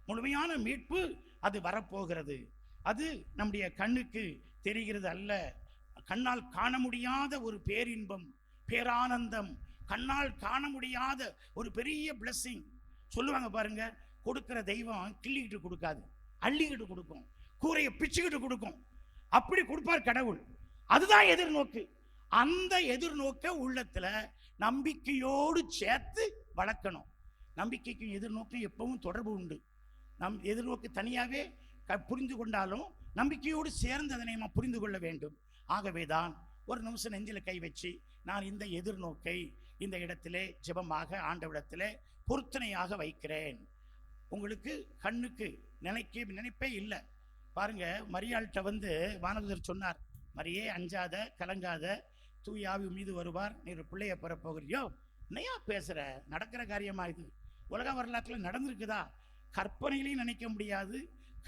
[SPEAKER 4] முழுமையான மீட்பு அது வரப்போகிறது. அது நம்முடைய கண்ணுக்கு தெரிகிறது அல்ல. கண்ணால் காண முடியாத ஒரு பேரின்பம், பேரானந்தம், கண்ணால் காண முடியாத ஒரு பெரிய பிளெஸிங். சொல்லுவாங்க பாருங்க, கொடுக்கிற தெய்வம் கிள்ளிக்கிட்டு கொடுக்காது, அள்ளிக்கிட்டு கொடுக்கும், கூரையை பிச்சுக்கிட்டு கொடுக்கும். அப்படி கொடுப்பார் கடவுள். அதுதான் எதிர்நோக்கு. அந்த எதிர்நோக்க உள்ளத்துல நம்பிக்கையோடு சேர்த்து வளர்க்கணும். நம்பிக்கைக்கும் எதிர்நோக்கும் எப்பவும் தொடர்பு உண்டு. நம் எதிர்நோக்கு தனியாகவே புரிந்து கொண்டாலும் நம்பிக்கையோடு சேர்ந்து அதனை நாம் புரிந்து கொள்ள வேண்டும். ஆகவேதான் ஒரு நிமிஷம் நெஞ்சில கை வச்சு நான் இந்த எதிர்நோக்கை இந்த இடத்திலே ஜெபமாக ஆண்டவிடத்திலே பொருத்தனையாக வைக்கிறேன். உங்களுக்கு கண்ணுக்கு நினைப்பே இல்லை. பாருங்க, மரியாள்கிட்ட வந்து வானதூதர் சொன்னார், மரியே அஞ்சாத, கலங்காத, தூய ஆவி மீது வருவார், நீ ஒரு பிள்ளைய பெற போகிறியோ. என்னையா பேசுற? நடக்கிற காரியமா இது? உலக வரலாற்றில் நடந்திருக்குதா? கற்பனையிலையும் நினைக்க முடியாது,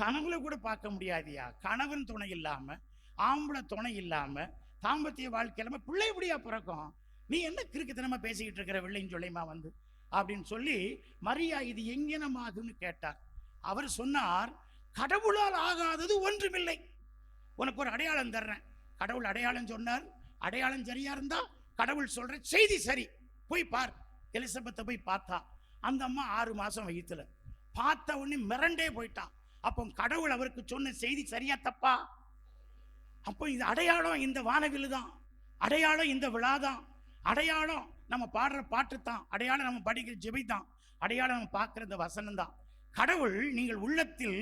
[SPEAKER 4] கனவுல கூட பார்க்க முடியாதியா? கணவன் துணை இல்லாம, ஆம்பளை துணை இல்லாம, தாம்பத்திய வாழ்க்கையிலாம பிள்ளை எப்படியா பிறக்கும்? நீ என்ன கிறுக்குத்தனமா பேசிக்கிட்டு இருக்கிற வெள்ளையும் சொல்லையுமா வந்து அப்படின்னு சொல்லி மரியா இது எங்கனமாகுன்னு கேட்டார். அவர் சொன்னார், கடவுளால் ஆகாதது ஒன்றுமில்லை. உனக்கு ஒரு அடையாளம் தர்றேன். கடவுள் அடையாளம் சொன்னார். அடையாளம் சரியா இருந்தா கடவுள் சொல்ற செய்தி சரி. போய் பார். எலிசபெத்தை போய் பார்த்தா, அந்த அம்மா 6 மாசம் வயிற்றுல. பார்த்த உடனே மிரண்டே போயிட்டான். அப்போ கடவுள் அவருக்கு சொன்ன செய்தி சரியா தப்பா? அப்போ இது அடையாளம் இந்த வானவில்லு தான், அடையாளம் இந்த விழா தான், அடையாளம் நம்ம பாடுற பாட்டு தான், அடையாளம் நம்ம படிக்கிற ஜெபை தான், அடையாளம் நம்ம பார்க்கிற இந்த வசனம் தான். கடவுள் நீங்கள் உள்ளத்தில்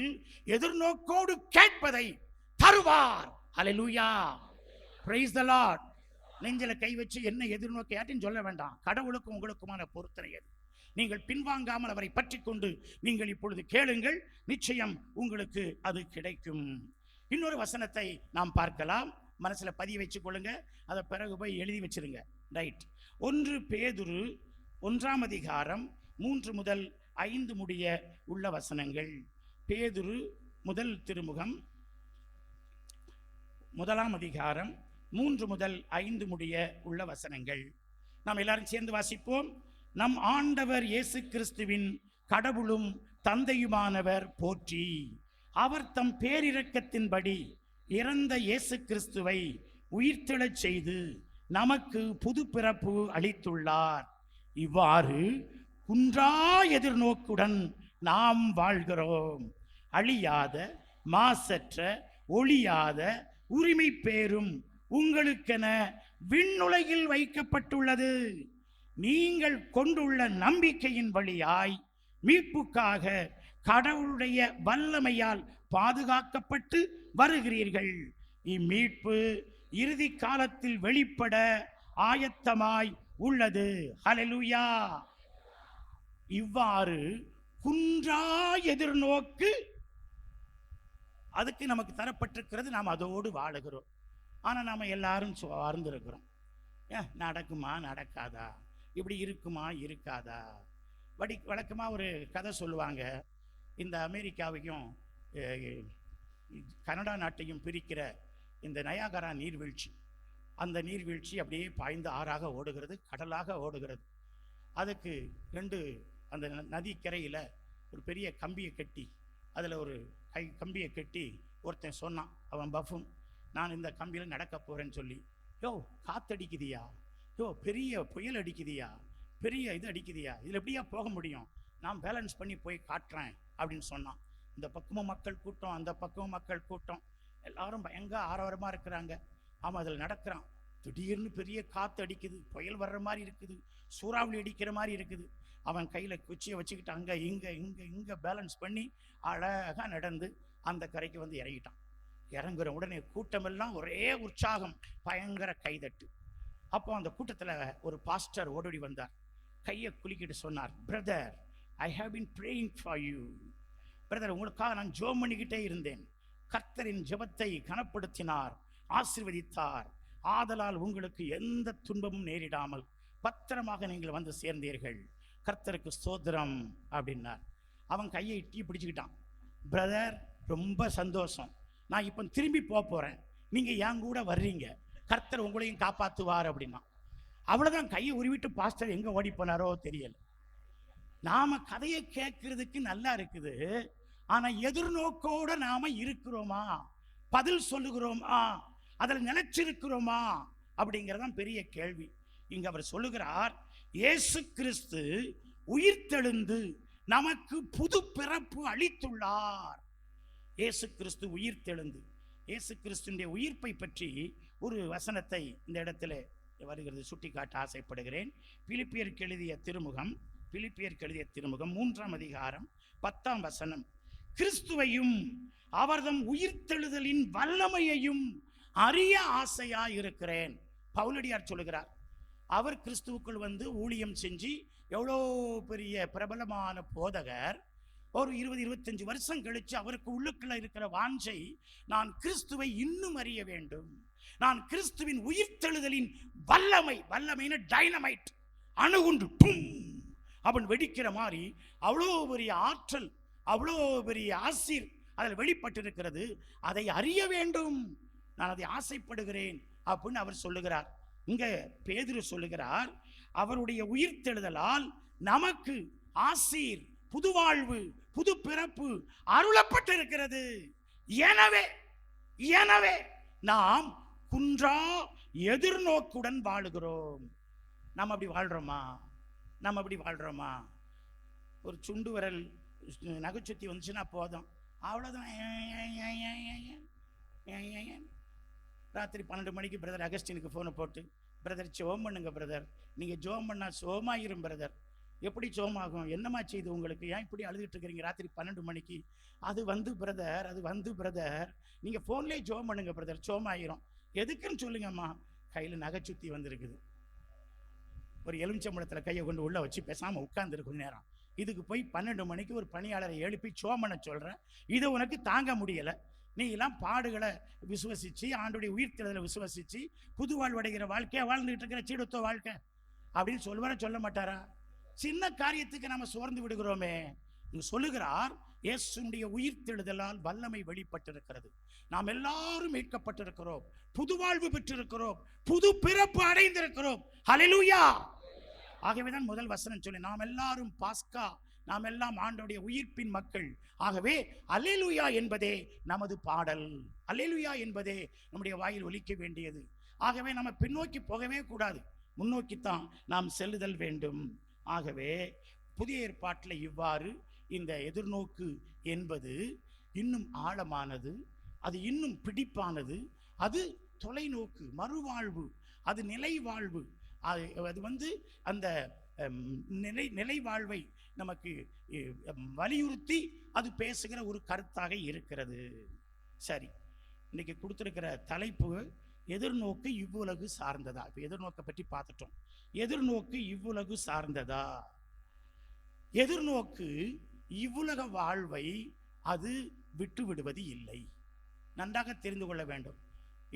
[SPEAKER 4] எதிர்நோக்கோடு கேட்பதை தருவார். அல்லேலூயா, பிரைஸ் தி லார்ட். நெஞ்சில கை வச்சு என்ன எதிர்நோக்கி யார்ட்டையும் சொல்ல வேண்டாம். கடவுளுக்கும் உங்களுக்குமான பொருத்தனை அது. நீங்கள் பின்வாங்காமல் அவரை பற்றி கொண்டு நீங்கள் இப்பொழுது கேளுங்கள், நிச்சயம் உங்களுக்கு அது கிடைக்கும். இன்னொரு வசனத்தை நாம் பார்க்கலாம். மனசுல பதிய வச்சு கொள்ளுங்க, அதை பிறகு போய் எழுதி வச்சிருங்க. ரைட். 1 பேதுரு 1ஆம் அதிகாரம் 3 முதல் 5 முடிய உள்ள வசனங்கள். பேதுரு முதல் திருமுகம் 1ஆம் அதிகாரம் 3 முதல் 5 முடிய உள்ள வசனங்கள். நாம் எல்லாரும் சேர்ந்து வாசிப்போம். நம் ஆண்டவர் இயேசு கிறிஸ்துவின் கடவுளும் தந்தையுமானவர் போற்றி. அவர் தம் பேரிரக்கத்தின்படி இறந்த இயேசு கிறிஸ்துவை உயிர்த்தெழச் செய்து நமக்கு புது பிறப்பு அளித்துள்ளார். இவ்வாறு குன்றா எதிர்நோக்குடன் நாம் வாழ்கிறோம். அழியாத, மாசற்ற, ஒழியாத உரிமை பேரும் உங்களுக்கென விண்ணுலகில் வைக்கப்பட்டுள்ளது. நீங்கள் கொண்டுள்ள நம்பிக்கையின் வழியாய் மீட்புக்காக கடவுளுடைய வல்லமையால் பாதுகாக்கப்பட்டு வருகிறீர்கள். இம்மீட்பு இறுதி காலத்தில் வெளிப்பட ஆயத்தமாய் உள்ளது. ஹல்லேலூயா. இவ்வாறு குன்றா எதிர்நோக்கு அதுக்கு நமக்கு தரப்பட்டிருக்கிறது. நாம் அதோடு வாழுகிறோம். ஆனால் நாம் எல்லாரும் வாழ்ந்திருக்கிறோம். நடக்குமா நடக்காதா, இப்படி இருக்குமா இருக்காதா. வழக்கமாக ஒரு கதை சொல்லுவாங்க. இந்த அமெரிக்காவையும் கனடா நாட்டையும் பிரிக்கிற இந்த நயாகரா நீர்வீழ்ச்சி, அந்த நீர்வீழ்ச்சி அப்படியே பாய்ந்து ஆறாக ஓடுகிறது, கடலாக ஓடுகிறது. அதுக்கு அந்த நதிக்கரையில் ஒரு பெரிய கம்பியை கட்டி, அதில் ஒரு கம்பியை கட்டி ஒருத்தன் சொன்னான், அவன் பஃபும், நான் இந்த கம்பியில் நடக்க போகிறேன்னு சொல்லி. யோ காத்தடிக்குதியா, யோ பெரிய புயல் அடிக்குதியா, பெரிய இது அடிக்குதியா, இதில் எப்படியா போக முடியும், நான் பேலன்ஸ் பண்ணி போய் காட்டுறேன் அப்படின்னு சொன்னான். இந்த பக்கமும் மக்கள் கூட்டம், அந்த பக்கமும் மக்கள் கூட்டம், எல்லாரும் பயங்கர ஆரவாரமாக இருக்கிறாங்க. அவன் அதில் நடக்கிறான். திடீர்னு பெரிய காற்று அடிக்குது, புயல் வர்ற மாதிரி இருக்குது, சூறாவளி அடிக்கிற மாதிரி இருக்குது. அவன் கையில் குச்சியை வச்சுக்கிட்டு அங்கே இங்கே பேலன்ஸ் பண்ணி அழகாக நடந்து அந்த கரைக்கு வந்து இறங்கிட்டான். இறங்குற உடனே கூட்டமெல்லாம் ஒரே உற்சாகம், பயங்கர கைதட்டு. அப்போ அந்த கூட்டத்தில் ஒரு பாஸ்டர் ஓடோடி வந்தார். கையை குலுக்கிட்டு சொன்னார், brother, I have been praying for you. Brother, உங்களுக்காக நான் ஜெபம் பண்ணிக்கிட்டே இருந்தேன். கர்த்தரின் ஜெபத்தை கனப்படுத்தினார், ஆசீர்வதித்தார். ஆதலால் உங்களுக்கு எந்த துன்பமும் நேரிடாமல் பத்திரமாக நீங்கள் வந்து சேர்ந்தீர்கள். கர்த்தருக்கு ஸ்தோத்திரம் அப்படின்னார். அவன் கையை இட்டி பிடிச்சுக்கிட்டான். பிரதர், ரொம்ப சந்தோஷம், நான் இப்போ திரும்பி போகிறேன், நீங்கள் என் கூட வர்றீங்க, கர்த்தர் உங்களையும் காப்பாற்றுவார் அப்படின்னா. அவ்வளோதான். கையை உருவிட்டு பாஸ்டர் எங்கே ஓடி போனாரோ தெரியல. நாம கதையை கேட்கறதுக்கு நல்லா இருக்குது, ஆனால் எதிர்நோக்கோடு நாம இருக்கிறோமா, பதில் சொல்லுகிறோமா, அதில் நிலைச்சிருக்கிறோமா அப்படிங்கிறதான் பெரிய கேள்வி. இங்க அவர் சொல்லுகிறார், இயேசு கிறிஸ்து உயிர்த்தெழுந்து நமக்கு புது பிறப்பு அளித்துள்ளார். இயேசு கிறிஸ்து உயிர்த்தெழுந்து, இயேசு கிறிஸ்துடைய உயிர்ப்பை பற்றி ஒரு வசனத்தை இந்த இடத்துல வருகிறது, சுட்டிக்காட்ட ஆசைப்படுகிறேன். பிலிப்பியருக்கு எழுதிய திருமுகம் 3ஆம் அதிகாரம் 10ஆம் வசனம். கிறிஸ்துவையும் அவர்தம் உயிர்த்தெழுதலின் வல்லமையையும் அறிய ஆசையாயிருக்கிறேன். பவுலடியார் சொல்லுகிறார், அவர் கிறிஸ்துவுக்குள் வந்து ஊழியம் செஞ்சு எவ்வளோ பெரிய பிரபலமான போதகர். ஒரு 20-25 வருஷம் கழிச்சு அவருக்கு உள்ளுக்குள்ள இருக்கிற வாஞ்சை, நான் கிறிஸ்துவை இன்னும் அறிய வேண்டும், நான் கிறிஸ்துவின் உயிர்த்தெழுதலின் வல்லமைன்னு டைனமைட், அணுகுண்டு டும் அப்படின்னு வெடிக்கிற மாதிரி அவ்வளோ பெரிய ஆற்றல், அவ்வளோ பெரிய ஆசீர் அதில் வெளிப்பட்டிருக்கிறது. அதை அறிய வேண்டும், நான் அதை ஆசைப்படுகிறேன் அப்படின்னு அவர் சொல்லுகிறார். இங்க பேதுரு சொல்லுகிறார், அவருடைய உயிர்த்தெழுதலால் நமக்கு ஆசீர், புது வாழ்வு, புது பிறப்பு அருளப்பட்டிருக்கிறது. எனவே நாம் குன்றா எதிர்நோக்குடன் வாழுகிறோம். நம்ம அப்படி வாழ்றோமா? ஒரு சுண்டு விரல் நகைச்சுத்தி வந்துச்சுன்னா போதும், அவ்வளோதான். ராத்திரி 12 மணிக்கு பிரதர் அகஸ்டினுக்கு ஃபோனை போட்டு, பிரதர் ஜெபம் பண்ணுங்க பிரதர், நீங்கள் ஜெபம் பண்ணால் சோமாயிரும் பிரதர். எப்படி சோமாகும், என்னமா செய்து உங்களுக்கு, ஏன் இப்படி அழுதுட்டு இருக்கிறீங்க ராத்திரி 12 மணிக்கு? அது வந்து பிரதர் நீங்கள் ஃபோன்லேயே ஜெபம் பண்ணுங்க பிரதர், சோமாயிரும். எதுக்குன்னு சொல்லுங்கம்மா. கையில் நகைச்சுத்தி வந்திருக்குது. ஒரு எலுமிச்சம்பழத்தில் கையை கொண்டு உள்ளே வச்சு பேசாமல் உட்கார்ந்துருக்கு நேரம். இதுக்கு போய் 12 மணிக்கு ஒரு பணியாளரை எழுப்பி சோமனை சொல்கிறேன், இது உனக்கு தாங்க முடியலை. நீ எல்லாம் பாடுகளை விசுவசித்து, ஆண்டுடைய உயிர்த்தெழுதலை விசுவசித்து புது வாழ்வடைகிற வாழ்க்கையை வாழ்ந்துகிட்டு இருக்கிற சீடத்துவ வாழ்க்கை அப்படின்னு சொல்ல மாட்டாரா? சின்ன காரியத்துக்கு நம்ம சோர்ந்து விடுகிறோமே. இங்கு சொல்லுகிறார், இயேசுடைய உயிர்த்தெழுதலால் வல்லமை வெளிப்பட்டிருக்கிறது, நாம் எல்லாரும் மீட்கப்பட்டிருக்கிறோம், புது வாழ்வு பெற்றிருக்கிறோம், புது பிறப்பு அடைந்திருக்கிறோம். ஹல்லேலூயா. ஆகவேதான் முதல் வசனம் சொல்லி, நாம் எல்லாரும் பாஸ்கா, நாம் எல்லாம் ஆண்டவருடைய உயிர்ப்பின் மக்கள். ஆகவே அல்லேலூயா என்பதே நமது பாடல், அல்லேலூயா என்பதே நம்முடைய வாயில் ஒலிக்க வேண்டியது. ஆகவே நம்ம பின்னோக்கி போகவே கூடாது, முன்னோக்கித்தான் நாம் செல்லுதல் வேண்டும். ஆகவே புதிய ஏற்பாட்டில் இவ்வாறு இந்த எதிர்நோக்கு என்பது இன்னும் ஆழமானது, அது இன்னும் பிடிப்பானது, அது தொலைநோக்கு, மறுவாழ்வு, அது நிலை வாழ்வு. அது அந்த நிலை வாழ்வை நமக்கு வலியுறுத்தி அது பேசுகிற ஒரு கருத்தாக இருக்கிறது. சரி, இன்னைக்கு கொடுத்திருக்கிற தலைப்பு எதிர்நோக்கு இவ்வுலகு சார்ந்ததா. இப்போ எதிர்நோக்கை பற்றி பார்த்துட்டோம். எதிர்நோக்கு இவ்வுலகு சார்ந்ததா? எதிர்நோக்கு இவ்வுலக வாழ்வை அது விட்டு விடுவது இல்லை. நன்றாக தெரிந்து கொள்ள வேண்டும்.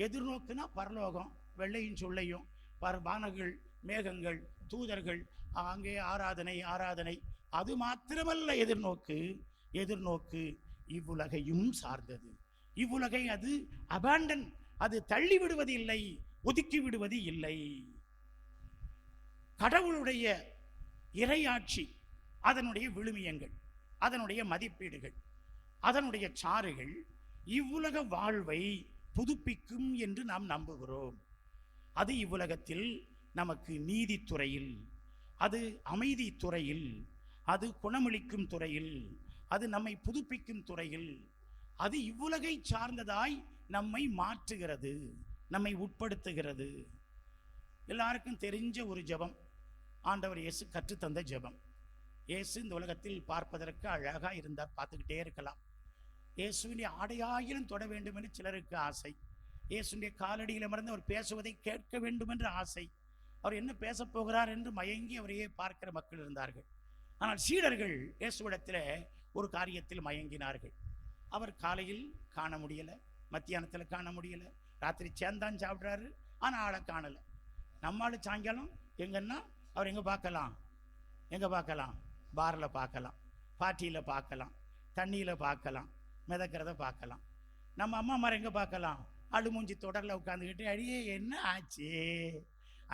[SPEAKER 4] எதிர்நோக்குனா பரலோகம், வெள்ளையும் சொல்லையும், வானங்கள், மேகங்கள், தூதர்கள், அங்கே ஆராதனை, அது மாத்திரமல்ல எதிர்நோக்கு. எதிர்நோக்கு இவ்வுலகையும் சார்ந்தது. இவ்வுலகை அது அபாண்டன், அது தள்ளி விடுவது இல்லை, ஒதுக்கி விடுவது இல்லை. கடவுளுடைய இறையாட்சி, அதனுடைய விழுமியங்கள், அதனுடைய மதிப்பீடுகள், அதனுடைய சாறுகள் இவ்வுலக வாழ்வை புதுப்பிக்கும் என்று நாம் நம்புகிறோம். அது இவ்வுலகத்தில் நமக்கு நீதித்துறையில், அது அமைதி துறையில், அது குணமளிக்கும் துறையில், அது நம்மை புதுப்பிக்கும் துறையில், அது இவ்வுலகை சார்ந்ததாய் நம்மை மாற்றுகிறது, நம்மை உட்படுத்துகிறது. எல்லாருக்கும் தெரிஞ்ச ஒரு ஜெபம், ஆண்டவர் இயேசு கற்றுத்தந்த ஜெபம். இயேசு இந்த உலகத்தில் பார்ப்பதற்கு அழகா இருந்தார், பார்த்துக்கிட்டே இருக்கலாம். இயேசுவின் ஆடையாயிலும் தொட வேண்டும் என்று சிலருக்கு ஆசை. இயேசுடைய காலடியில் அமர்ந்து அவர் பேசுவதை கேட்க வேண்டும் என்று ஆசை. அவர் என்ன பேச போகிறார் என்று மயங்கி அவரையே பார்க்கிற மக்கள் இருந்தார்கள். ஆனால் சீடர்கள் இயேசுவிடத்தில் ஒரு காரியத்தில் மயங்கினார்கள். அவர் காலையில் காண முடியலை, மத்தியானத்தில் காண முடியலை, ராத்திரி சேர்ந்தான் சாப்பிட்றாரு, ஆனால் ஆளை காணலை. நம்மளால சாயங்காலம் எங்கன்னா அவர் எங்கே பார்க்கலாம்? பாரில் பார்க்கலாம், பார்ட்டியில் பார்க்கலாம், தண்ணியில் பார்க்கலாம், மிதக்கிறத பார்க்கலாம். நம்ம அம்மா மாதிரி எங்கே பார்க்கலாம்? அழுமூஞ்சி தொடரில் உட்காந்துக்கிட்டு, அடியே என்ன ஆச்சு,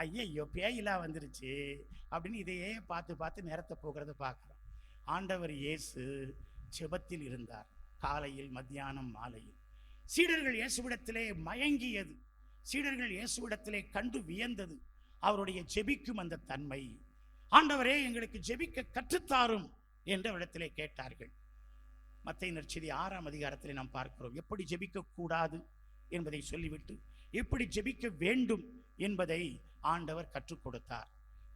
[SPEAKER 4] ஐயோ பேயிலாம் வந்துருச்சு அப்படின்னு இதையே பார்த்து நேரத்தை போகிறத பார்க்கலாம். ஆண்டவர் இயேசு ஜெபத்தில் இருந்தார், காலையில், மத்தியானம், மாலையில். சீடர்கள் இயேசுவிடத்திலே மயங்கியது, சீடர்கள் இயேசுவிடத்திலே கண்டு வியந்தது அவருடைய ஜெபிக்கும் அந்த தன்மை. ஆண்டவரே, எங்களுக்கு ஜெபிக்க கற்றுத்தாரும் என்று அவரிடத்திலே கேட்டார்கள். மத்தேயு நற்செய்தி 6ஆம் அதிகாரத்தில் நாம் பார்க்கிறோம். எப்படி ஜெபிக்க கூடாது என்பதை சொல்லிவிட்டு எப்படி ஜெபிக்க வேண்டும் என்பதை ஆண்டவர் கற்றுக் கொடுத்தார்.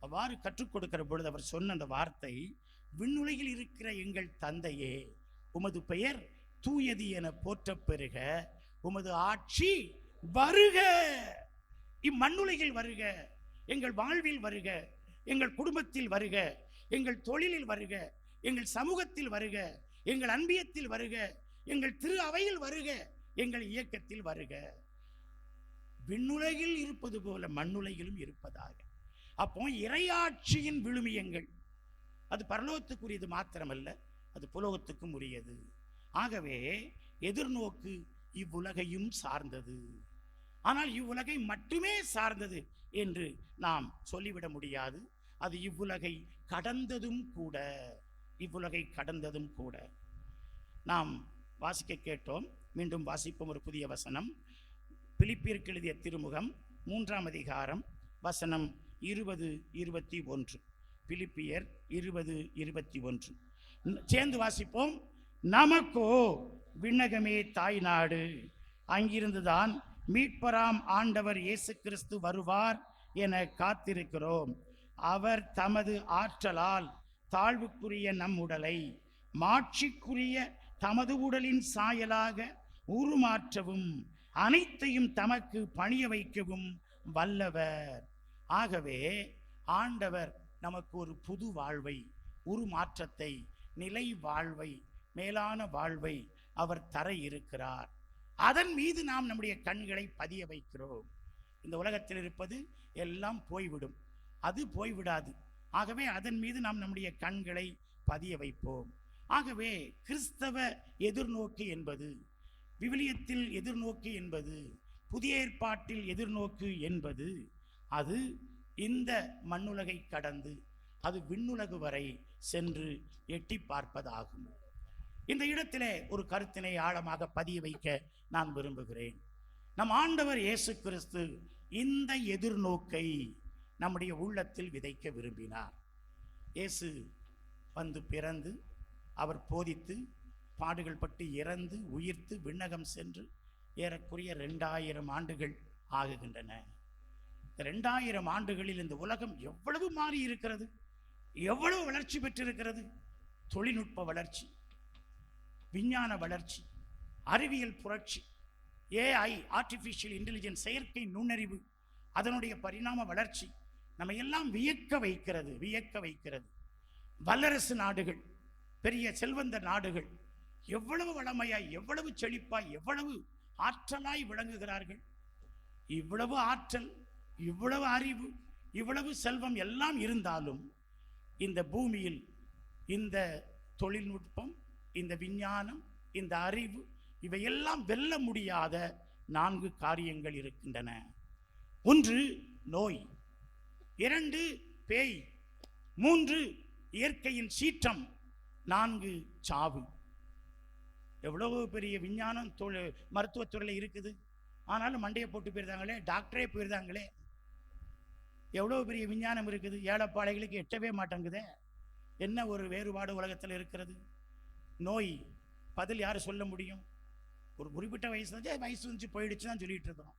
[SPEAKER 4] அவ்வாறு கற்றுக் கொடுக்கிற பொழுது அவர் சொன்ன அந்த வார்த்தை, விண்ணுலகில் இருக்கிற எங்கள் தந்தையே, உமது பெயர் தூயது என போற்றப் பெறுக, உமது ஆட்சி வருக, இம்மண்ணுலகில் வருக, எங்கள் வாழ்வில் வருக, எங்கள் குடும்பத்தில் வருக, எங்கள் தொழிலில் வருக, எங்கள் சமூகத்தில் வருக, எங்கள் அன்பியத்தில் வருக, எங்கள் திரு அவையில் வருக, எங்கள் இயக்கத்தில் வருக. விண்ணுலகில் இருப்பது போல மண்ணுலகிலும் இருப்பதாக. அப்போ இறையாட்சியின் விழுமியங்கள் அது பரலோகத்துக்குரியது மாத்திரமல்ல, அது புலோகத்துக்கும் உரியது. ஆகவே எதிர்நோக்கு இவ்வுலகையும் சார்ந்தது. ஆனால் இவ்வுலகை மட்டுமே சார்ந்தது என்று நாம் சொல்லிவிட முடியாது. அது இவ்வுலகை கடந்ததும் கூட, இவ்வுலகை கடந்ததும் கூட. நாம் வாசிக்க கேட்டோம், மீண்டும் வாசிப்போம் ஒரு புதிய வசனம். பிலிப்பியருக்கு எழுதிய திருமுகம் 3ஆம் அதிகாரம் வசனம் 20-21. பிலிப்பியர் 20-21 சேர்ந்து வாசிப்போம். நமக்கோ விண்ணகமே தாய் நாடு, அங்கிருந்துதான் மீட்பராம் ஆண்டவர் இயேசு கிறிஸ்து வருவார் என காத்திருக்கிறோம். அவர் தமது ஆற்றலால் தாழ்வுக்குரிய நம் உடலை மாட்சிக்குரிய தமது உடலின் சாயலாக உருமாற்றவும் அனைத்தையும் தமக்கு பணிய வைக்கவும் வல்லவர். ஆகவே ஆண்டவர் நமக்கு ஒரு புது வாழ்வை, உருமாற்றத்தை, நிலை வாழ்வை, மேலான வாழ்வை அவர் தர இருக்கிறார். அதன் மீது நாம் நம்முடைய கண்களை பதிய வைக்கிறோம். இந்த உலகத்தில் இருப்பது எல்லாம் போய்விடும், அது போய்விடாது. ஆகவே அதன் மீது நாம் நம்முடைய கண்களை பதிய வைப்போம். ஆகவே கிறிஸ்தவ எதிர்நோக்கு என்பது, விவிலியத்தில் எதிர்நோக்கு என்பது, புதிய ஏற்பாட்டில் எதிர்நோக்கு என்பது, அது இந்த மண்ணுலகை கடந்து அது விண்ணுலகு வரை சென்று எட்டி பார்ப்பதாகும். இந்த இடத்திலே ஒரு கருத்தினை ஆழமாக பதிய வைக்க நான் விரும்புகிறேன். நம் ஆண்டவர் இயேசு கிறிஸ்து இந்த எதிர்நோக்கை நம்முடைய உள்ளத்தில் விதைக்க விரும்பினார். இயேசு வந்து பிறந்து அவர் போதித்து பாடுகள் பட்டு இறந்து உயிர்த்து விண்ணகம் சென்று ஏறக்குறைய 2000 ஆண்டுகள் ஆகுகின்றன. 2000 ஆண்டுகளில் இந்த உலகம் எவ்வளவு மாறி இருக்கிறது, எவ்வளவு வளர்ச்சி பெற்றிருக்கிறது. தொழில்நுட்ப வளர்ச்சி, விஞ்ஞான வளர்ச்சி, அறிவியல் புரட்சி, AI ஆர்டிஃபிஷியல் இன்டெலிஜென்ஸ் செயற்கை நுண்ணறிவு, அதனுடைய பரிணாம வளர்ச்சி நம்ம எல்லாம் வியக்க வைக்கிறது. வல்லரசு நாடுகள், பெரிய செல்வந்த நாடுகள் எவ்வளவு வளமையாய், எவ்வளவு செழிப்பாய், எவ்வளவு ஆற்றலாய் விளங்குகிறார்கள். இவ்வளவு ஆற்றல், இவ்வளவு அறிவு, இவ்வளவு செல்வம் எல்லாம் இருந்தாலும் இந்த பூமியில் இந்த தொழில்நுட்பம், இந்த விஞ்ஞானம், இந்த அறிவு இவையெல்லாம் வெல்ல முடியாத 4 காரியங்கள் இருக்கின்றன. 1 நோய், 2 பேய், 3 இயற்கையின் சீற்றம், 4 சாவு. எவ்வளவு பெரிய விஞ்ஞானம் மருத்துவத்துறையில் இருக்குது. ஆனாலும் மண்டையை போட்டு போயிருந்தாங்களே, டாக்டரே போயிருந்தாங்களே. எவ்வளவு பெரிய விஞ்ஞானம் இருக்குது, ஏழைப்பாளைகளுக்கு எட்டவே மாட்டேங்குதே. என்ன ஒரு வேறுபாடு உலகத்தில் இருக்கிறது. நோய் பதில் யார் சொல்ல முடியும்? ஒரு குறிப்பிட்ட வயசு வந்து போயிடுச்சு தான் சொல்லிட்டு இருக்கிறோம்.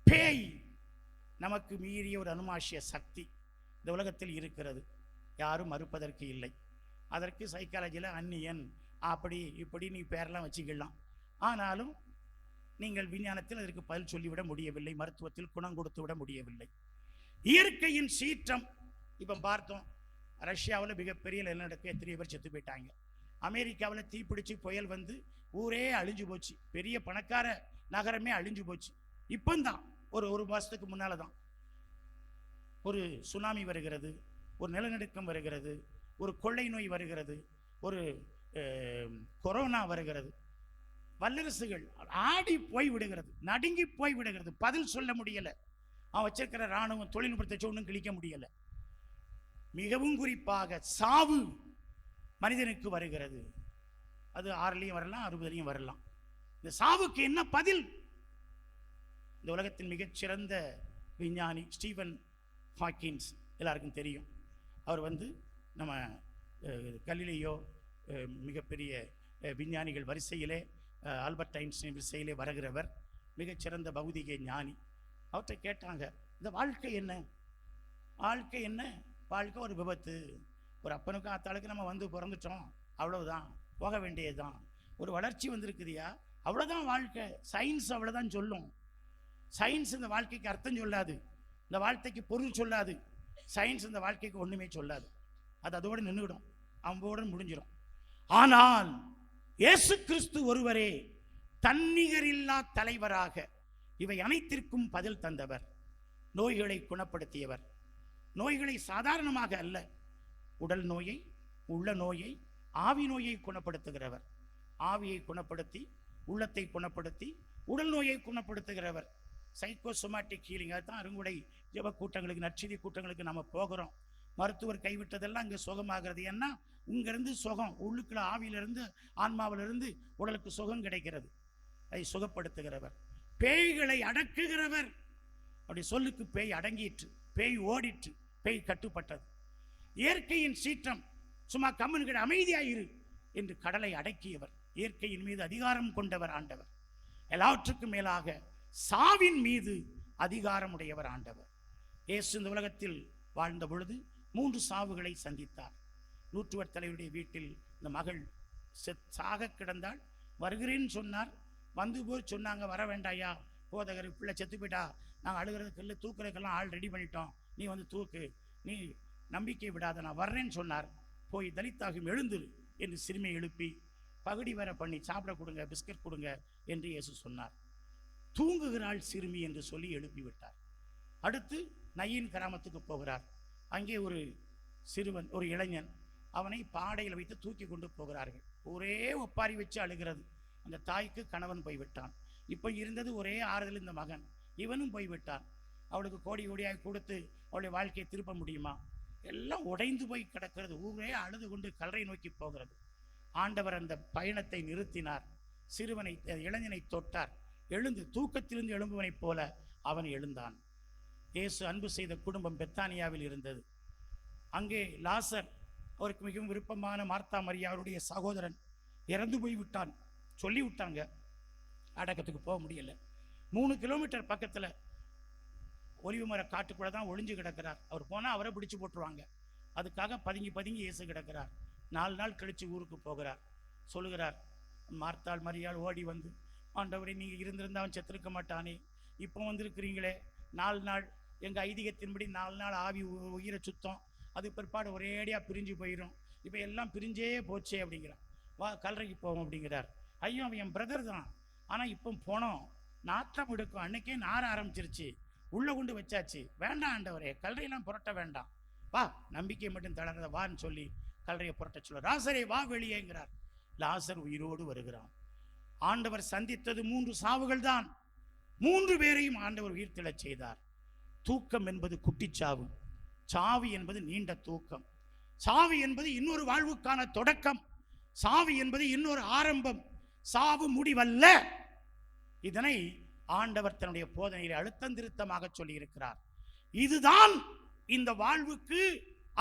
[SPEAKER 4] பேய், நமக்கு மீறிய ஒரு அனுமாசிய சக்தி இந்த உலகத்தில் இருக்கிறது, யாரும் மறுப்பதற்கு இல்லை. அதற்கு சைக்காலஜியில் அந்நியன் அப்படி இப்படி நீ பேரெல்லாம் வச்சுக்கலாம். ஆனாலும் நீங்கள் விஞ்ஞானத்தில் அதற்கு பதில் சொல்லிவிட முடியவில்லை, மருத்துவத்தில் குணம் கொடுத்து விட முடியவில்லை. இயற்கையின் சீற்றம், இப்போ பார்த்தோம், ரஷ்யாவில் மிகப்பெரிய நிலநடுக்கம், எத்தனை பேர் செத்து போயிட்டாங்க. அமெரிக்காவில் தீப்பிடிச்சு புயல் வந்து ஊரே அழிஞ்சு போச்சு, பெரிய பணக்கார நகரமே அழிஞ்சு போச்சு. இப்போந்தான் ஒரு மாதத்துக்கு முன்னால் தான் ஒரு சுனாமி வருகிறது, ஒரு நிலநடுக்கம் வருகிறது, ஒரு கொள்ளை நோய் வருகிறது, ஒரு கொரோனா வருகிறது. வல்லரசுகள் ஆடி போய் விடுகிறது, நடுங்கி போய் விடுகிறது, பதில் சொல்ல முடியலை. அவன் வச்சிருக்கிற இராணுவம் தொழில்நுட்பத்தை ஒன்றும் கிழிக்க முடியலை. மிகவும் குறிப்பாக சாவு மனிதனுக்கு வருகிறது. அது 6லையும் வரலாம், 60லையும் வரலாம். இந்த சாவுக்கு என்ன பதில்? இந்த உலகத்தின் மிகச்சிறந்த விஞ்ஞானி ஸ்டீவன் ஹாக்கின்ஸ் எல்லாருக்கும் தெரியும். அவர் வந்து நம்ம கலிலியோ மிகப்பெரிய விஞ்ஞானிகள் வரிசையிலே, ஆல்பர்ட் ஐன்ஸ்டைன் வரிசையிலே வருகிறவர், மிகச்சிறந்த பௌதிக ஞானி. அவர்கிட்ட கேட்டாங்க, இந்த வாழ்க்கை என்ன? வாழ்க்கை என்ன? வாழ்க்கை ஒரு விபத்து. ஒரு அப்பனுக்கும் அத்தாளுக்கு நம்ம வந்து பிறந்துட்டோம், அவ்வளவுதான், போக வேண்டியதுதான். ஒரு வளர்ச்சி வந்திருக்குதியா, அவ்வளோதான் வாழ்க்கை. சயின்ஸ் அவ்வளோதான் சொல்லும். சயின்ஸ் இந்த வாழ்க்கைக்கு அர்த்தம் சொல்லாது, இந்த வாழ்க்கைக்கு பொருள் சொல்லாது. சயின்ஸ் இந்த வாழ்க்கைக்கு ஒன்றுமே சொல்லாது. அது அதோடு நின்றுவிடும், அம்போடு முடிஞ்சிடும். ஆனால் இயேசு கிறிஸ்து ஒருவரே தன்னிகரில்லா தலைவராக இவை அனைத்திற்கும் பதில் தந்தவர். நோய்களை குணப்படுத்தியவர். நோய்களை சாதாரணமாக அல்ல, உடல் நோயை, உள்ள நோயை, ஆவி நோயை குணப்படுத்துகிறவர். ஆவியை குணப்படுத்தி, உள்ளத்தை குணப்படுத்தி, உடல் நோயை குணப்படுத்துகிறவர். சைக்கோசோமாட்டிக் ஹீலிங், அதுதான் அருங்குடை ஜெப கூட்டங்களுக்கு, நற்செய்தி கூட்டங்களுக்கு நம்ம போகிறோம். மருத்துவர் கைவிட்டதெல்லாம் இங்கே சுகமாகிறது. ஏன்னா இங்கிருந்து சுகம், உள்ளுக்குள்ள ஆவியிலிருந்து ஆன்மாவிலிருந்து உடலுக்கு சுகம் கிடைக்கிறது. அதை சுகப்படுத்துகிறவர். பேய்களை அடக்குகிறவர். அப்படி சொல்லுக்கு பேய் அடங்கிற்று, பேய் ஓடிற்று, பேய் கட்டுப்பட்டது. இயற்கையின் சீற்றம், சும்மா கம்மன்கிட அமைதியாயிரு என்று கடலை அடக்கியவர். இயற்கையின் மீது அதிகாரம் கொண்டவர் ஆண்டவர். எல்லாவற்றுக்கும் மேலாக சாவின் மீது அதிகாரமுடையவர் ஆண்டவர். இயேசு இந்த உலகத்தில் வாழ்ந்த பொழுது 3 சாவுகளை சந்தித்தார். நூற்றுவர் தலைவருடைய வீட்டில் இந்த மகள் சாக கிடந்தாள். வருகிறேன்னு சொன்னார். வந்து போய் சொன்னாங்க, வர வேண்டாயா, போதகர் பிள்ளை செத்து போயிட்டா, நாங்கள் அழுகிறதுக்கு இல்லை, தூக்குறதுக்கெல்லாம் ஆள் ரெடி பண்ணிட்டோம், நீ வந்து தூக்கு, நீ நம்பிக்கை விடாத, நான் வர்றேன்னு சொன்னார். போய் தலித்தாகும் எழுந்துரு என்று சிறுமியை எழுப்பி பகுடி வர பண்ணி சாப்பிட கொடுங்க, பிஸ்கட் கொடுங்க என்று இயேசு சொன்னார். தூங்குகிறாள் சிறுமி என்று சொல்லி எழுப்பிவிட்டார். அடுத்து நயீன் கிராமத்துக்கு போகிறார். அங்கே ஒரு சிறுவன், ஒரு இளைஞன், அவனை பாடையில் வைத்து தூக்கி கொண்டு போகிறார்கள். ஒரே ஒப்பாரி வச்சு அழுகிறது. அந்த தாய்க்கு கணவன் போய்விட்டான். இப்போ இருந்தது ஒரே ஆறுதல் இந்த மகன், இவனும் போய்விட்டான். அவளுக்கு கோடி கோடியாக கொடுத்து அவளுடைய வாழ்க்கையை திருப்ப முடியுமா? எல்லாம் உடைந்து போய் கிடக்கிறது. ஊரே அழுது கொண்டு கல்லறை நோக்கி போகிறது. ஆண்டவர் அந்த பயணத்தை நிறுத்தினார். சிறுவனை, இளைஞனை தொட்டார். எழுந்து, தூக்கத்திலிருந்து எழும்புவனைப் போல அவன் எழுந்தான். இயேசு அன்பு செய்த குடும்பம் பெத்தானியாவில் இருந்தது. அங்கே லாசர் அவருக்கு மிகவும் விருப்பமான மார்த்தா மரியாவுடைய சகோதரன் இறந்து போய் விட்டான். சொல்லி விட்டாங்க, அடக்கத்துக்கு போக முடியல. 3 கிலோமீட்டர் பக்கத்தில் ஒலிவு மர காட்டுக்குள்ளே தான் ஒளிஞ்சு கிடக்கிறார். அவர் போனால் அவரை பிடிச்சு போட்டுருவாங்க. அதுக்காக பதுங்கி பதுங்கி இயேசு கிடக்கிறார். 4 நாள் கழித்து ஊருக்கு போகிறார். சொல்லுகிறார், மார்த்தாள் மரியாள் ஓடி வந்து, ஆண்டவரே நீங்கள் இருந்திருந்தா அவன் செத்திருக்க மாட்டானே, இப்போ வந்திருக்கிறீங்களே, 4 நாள் எங்கள் ஐதீகத்தின்படி 4 நாள் ஆவி உயிரை சுத்தம், அது பிற்பாடு ஒரேடியாக பிரிஞ்சு போயிடும், இப்போ எல்லாம் பிரிஞ்சே போச்சே அப்படிங்கிறான். வா கல்லறைக்கு போவோம் அப்படிங்கிறார். ஐயோ அவன் என் பிரதர் தான், ஆனால் இப்போ போனோம் நாற்றம் எடுக்கும், அன்னைக்கே நார ஆரம்பிச்சிருச்சு, உள்ளே கொண்டு வச்சாச்சு, வேண்டாம் ஆண்டவரே கல்லறையெல்லாம் புரட்ட வேண்டாம், வா நம்பிக்கை மட்டும் தளர்றத வான்னு சொல்லி கல்லறையை புரட்ட சொல்ல, லாசரே வா வெளியேங்கிறார். லாசர் உயிரோடு வருகிறான். ஆண்டவர் சந்தித்தது 3 சாவுகள் தான். 3 பேரையும் ஆண்டவர் உயிர்த்தெழச் செய்தார். தூக்கம் என்பது குட்டிச்சாவு, சாவு என்பது நீண்ட தூக்கம், சாவு என்பது இன்னொரு வாழ்வுக்கான தொடக்கம், சாவு என்பது இன்னொரு ஆரம்பம், சாவு முடிவல்ல. இதனை ஆண்டவர் தன்னுடைய போதனையில் அழுத்தம் திருத்தமாக சொல்லி இருக்கிறார். இதுதான் இந்த வாழ்வுக்கு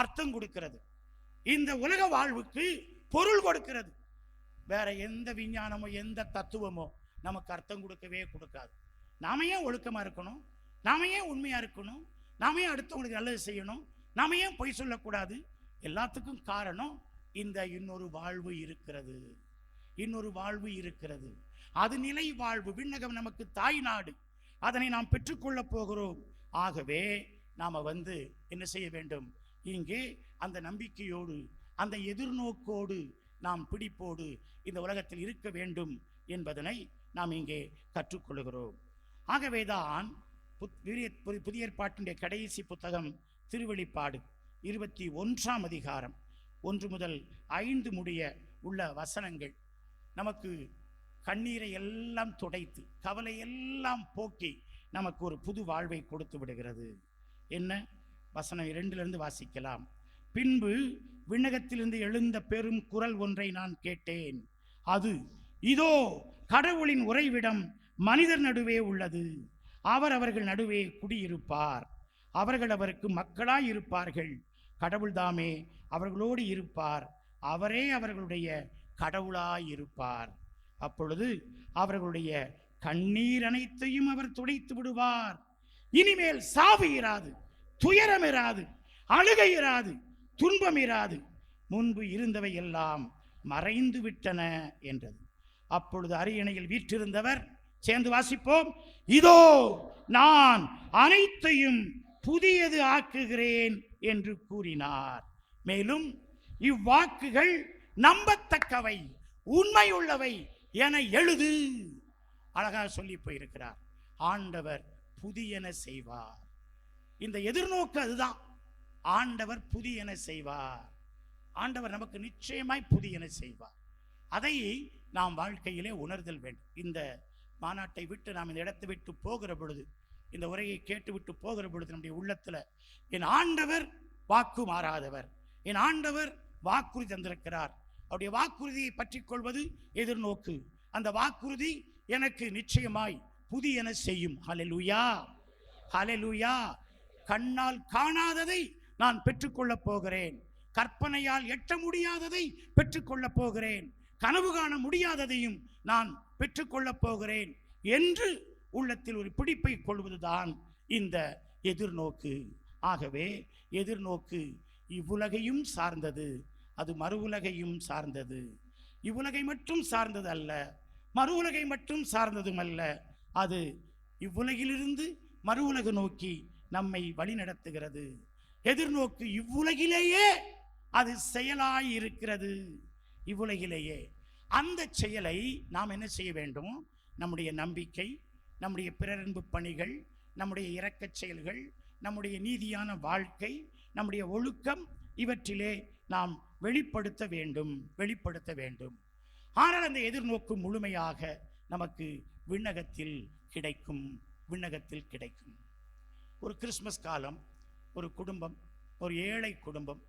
[SPEAKER 4] அர்த்தம் கொடுக்கிறது, இந்த உலக வாழ்வுக்கு பொருள் கொடுக்கிறது. வேற எந்த விஞ்ஞானமோ எந்த தத்துவமோ நமக்கு அர்த்தம் கொடுக்கவே கொடுக்காது. நாம ஏன் ஒழுக்கமா இருக்கணும், நாம ஏன் உண்மையா இருக்கணும், நாம ஏன் அடுத்தவங்களுக்கு நல்லது செய்யணும், நாம ஏன் பொய் சொல்லக்கூடாது? எல்லாத்துக்கும் காரணம் இந்த இன்னொரு வாழ்வு இருக்கிறது, இன்னொரு வாழ்வு இருக்கிறது. அது நிலை வாழ்வு, விண்ணகம் நமக்கு தாய் நாடு, அதனை நாம் பெற்றுக்கொள்ள போகிறோம். ஆகவே நாம என்ன செய்ய வேண்டும், இங்கே அந்த நம்பிக்கையோடு அந்த எதிர்நோக்கோடு நாம் பிடிப்போடு இந்த உலகத்தில் இருக்க வேண்டும் என்பதனை நாம் இங்கே கற்றுக்கொள்கிறோம். ஆகவேதான் புதிய ஏற்பாட்டினுடைய கடைசி புத்தகம் திருவெளிப்பாடு 21ஆம் அதிகாரம் 1 முதல் 5 முடிய உள்ள வசனங்கள் நமக்கு கண்ணீரை எல்லாம் துடைத்து கவலை எல்லாம் போக்கி நமக்கு ஒரு புது வாழ்வை கொடுத்து விடுகிறது. என்ன வசனம் 2 வாசிக்கலாம். பின்பு விண்ணகத்திலிருந்து எழுந்த பெரும் குரல் ஒன்றை நான் கேட்டேன். அது, இதோ கடவுளின் உறைவிடம் மனிதர் நடுவே உள்ளது, அவர் அவர்கள் நடுவே குடியிருப்பார், அவர்கள் அவருக்கு மக்களாய் இருப்பார்கள், கடவுள் தாமே அவர்களோடு இருப்பார், அவரே அவர்களுடைய கடவுளாய் இருப்பார். அப்பொழுது அவர்களுடைய கண்ணீர் அனைத்தையும் அவர் துடைத்து விடுவார். இனிமேல் சாவு இராது, துயரம் இராது, அழுகை இராது, துன்பம் இராது, முன்பு இருந்தவை எல்லாம் மறைந்து விட்டன என்றது. அப்பொழுது அரியணையில் வீற்றிருந்தவர், சேர்ந்து வாசிப்போம், இதோ நான் அனைத்தையும் புதியது ஆக்குகிறேன் என்று கூறினார். மேலும் இவ்வாக்குகள் நம்பத்தக்கவை, உண்மையுள்ளவை என எழுது. அழகாக சொல்லி போயிருக்கிறார். ஆண்டவர் புதியன செய்வார். இந்த எதிர்நோக்கு அதுதான், ஆண்டவர் புதியன செய்வார். ஆண்டவர் நமக்கு நிச்சயமாய் புதியன செய்வார். அதை நாம் வாழ்க்கையிலே உணர்தல் வேண்டும். இந்த மாநாட்டை விட்டு நாம் இந்த இடத்தை விட்டு போகிற பொழுது, இந்த உரையை கேட்டு விட்டு போகிற பொழுது நம்முடைய உள்ளத்துல என் ஆண்டவர் வாக்கு மாறாதவர், என் ஆண்டவர் வாக்குறுதி தந்திருக்கிறார், அவருடைய வாக்குறுதியை பற்றி கொள்வது எதிர்நோக்கு. அந்த வாக்குறுதி எனக்கு நிச்சயமாய் புதியன செய்யும். ஹல்லேலூயா, ஹல்லேலூயா. கண்ணால் காணாததை நான் பெற்றுக்கொள்ளப் போகிறேன், கற்பனையால் எட்ட முடியாததை பெற்றுக்கொள்ளப் போகிறேன், கனவு காண முடியாததையும் நான் பெற்றுக்கொள்ளப் போகிறேன் என்று உள்ளத்தில் ஒரு பிடிப்பை கொள்வதுதான் இந்த எதிர்நோக்கு. ஆகவே எதிர்நோக்கு இவ்வுலகையும் சார்ந்தது, அது மறு உலகையும் சார்ந்தது. இவ்வுலகை மட்டும் சார்ந்தது அல்ல, மறு உலகை மட்டும் சார்ந்ததும் அல்ல, அது இவ்வுலகிலிருந்து மறு உலக நோக்கி நம்மை வழி நடத்துகிறது. எதிர்நோக்கு இவ்வுலகிலேயே அது செயலாய் இருக்கிறது. இவ்வுலகிலேயே அந்த செயலை நாம் என்ன செய்ய வேண்டும்? நம்முடைய நம்பிக்கை, நம்முடைய பிறரன்பு பணிகள், நம்முடைய இரக்கச் செயல்கள், நம்முடைய நீதியான வாழ்க்கை, நம்முடைய ஒழுக்கம், இவற்றிலே நாம் வெளிப்படுத்த வேண்டும். ஆனால் அந்த எதிர்நோக்கு முழுமையாக நமக்கு விண்ணகத்தில் கிடைக்கும். ஒரு கிறிஸ்மஸ் காலம், ஒரு குடும்பம், ஒரு ஏழை குடும்பம்,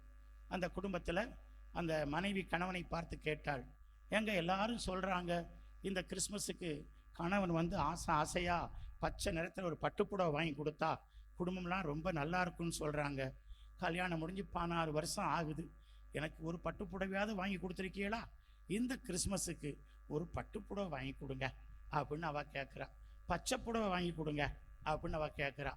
[SPEAKER 4] அந்த குடும்பத்தில் அந்த மனைவி கணவனை பார்த்து கேட்டாள், ஏங்க எல்லாரும் சொல்கிறாங்க இந்த கிறிஸ்மஸுக்கு கணவன் ஆசையாக பச்சை நிறத்தில் ஒரு பட்டுப்புடவை வாங்கி கொடுத்தா குடும்பம்லாம் ரொம்ப நல்லா இருக்குன்னு சொல்கிறாங்க. கல்யாணம் முடிஞ்சு 16 வருஷம் ஆகுது, எனக்கு ஒரு பட்டுப்புடவையாவது வாங்கி கொடுத்துருக்கீங்களா, இந்த கிறிஸ்மஸுக்கு ஒரு பட்டுப்புடவை வாங்கி கொடுங்க அப்படின்னு அவள் கேட்குறா. பச்சை புடவை வாங்கி கொடுங்க அப்படின்னு அவள் கேட்குறா.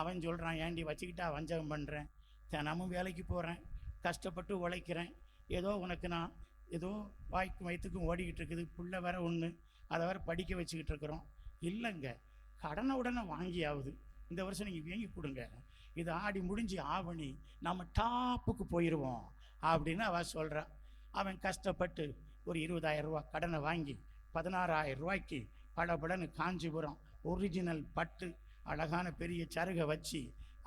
[SPEAKER 4] அவன் சொல்கிறான், ஏண்டி வச்சுக்கிட்டா வஞ்சகம் பண்ணுறேன், தினமும் வேலைக்கு போகிறேன், கஷ்டப்பட்டு உழைக்கிறேன், ஏதோ உனக்கு நான் ஏதோ வாய்க்கும் வயிற்றுக்கும் ஓடிக்கிட்டு இருக்குது, புள்ள வேற ஒன்று, அதை வேற படிக்க வச்சுக்கிட்டு இருக்கிறோம். இல்லைங்க, கடனை உடனே வாங்கியாவது இந்த வருஷம் நீங்கள் வாங்கி கொடுங்க, இது ஆடி முடிஞ்சு ஆவணி நம்ம டாப்புக்கு போயிடுவோம் அப்படின்னு அவள் சொல்கிறா. அவன் கஷ்டப்பட்டு ஒரு 20,000 ரூபா கடனை வாங்கி 16,000 ரூபாய்க்கு படபடன்னு காஞ்சிபுரம் ஒரிஜினல் பட்டு அழகான பெரிய சருகை வச்சு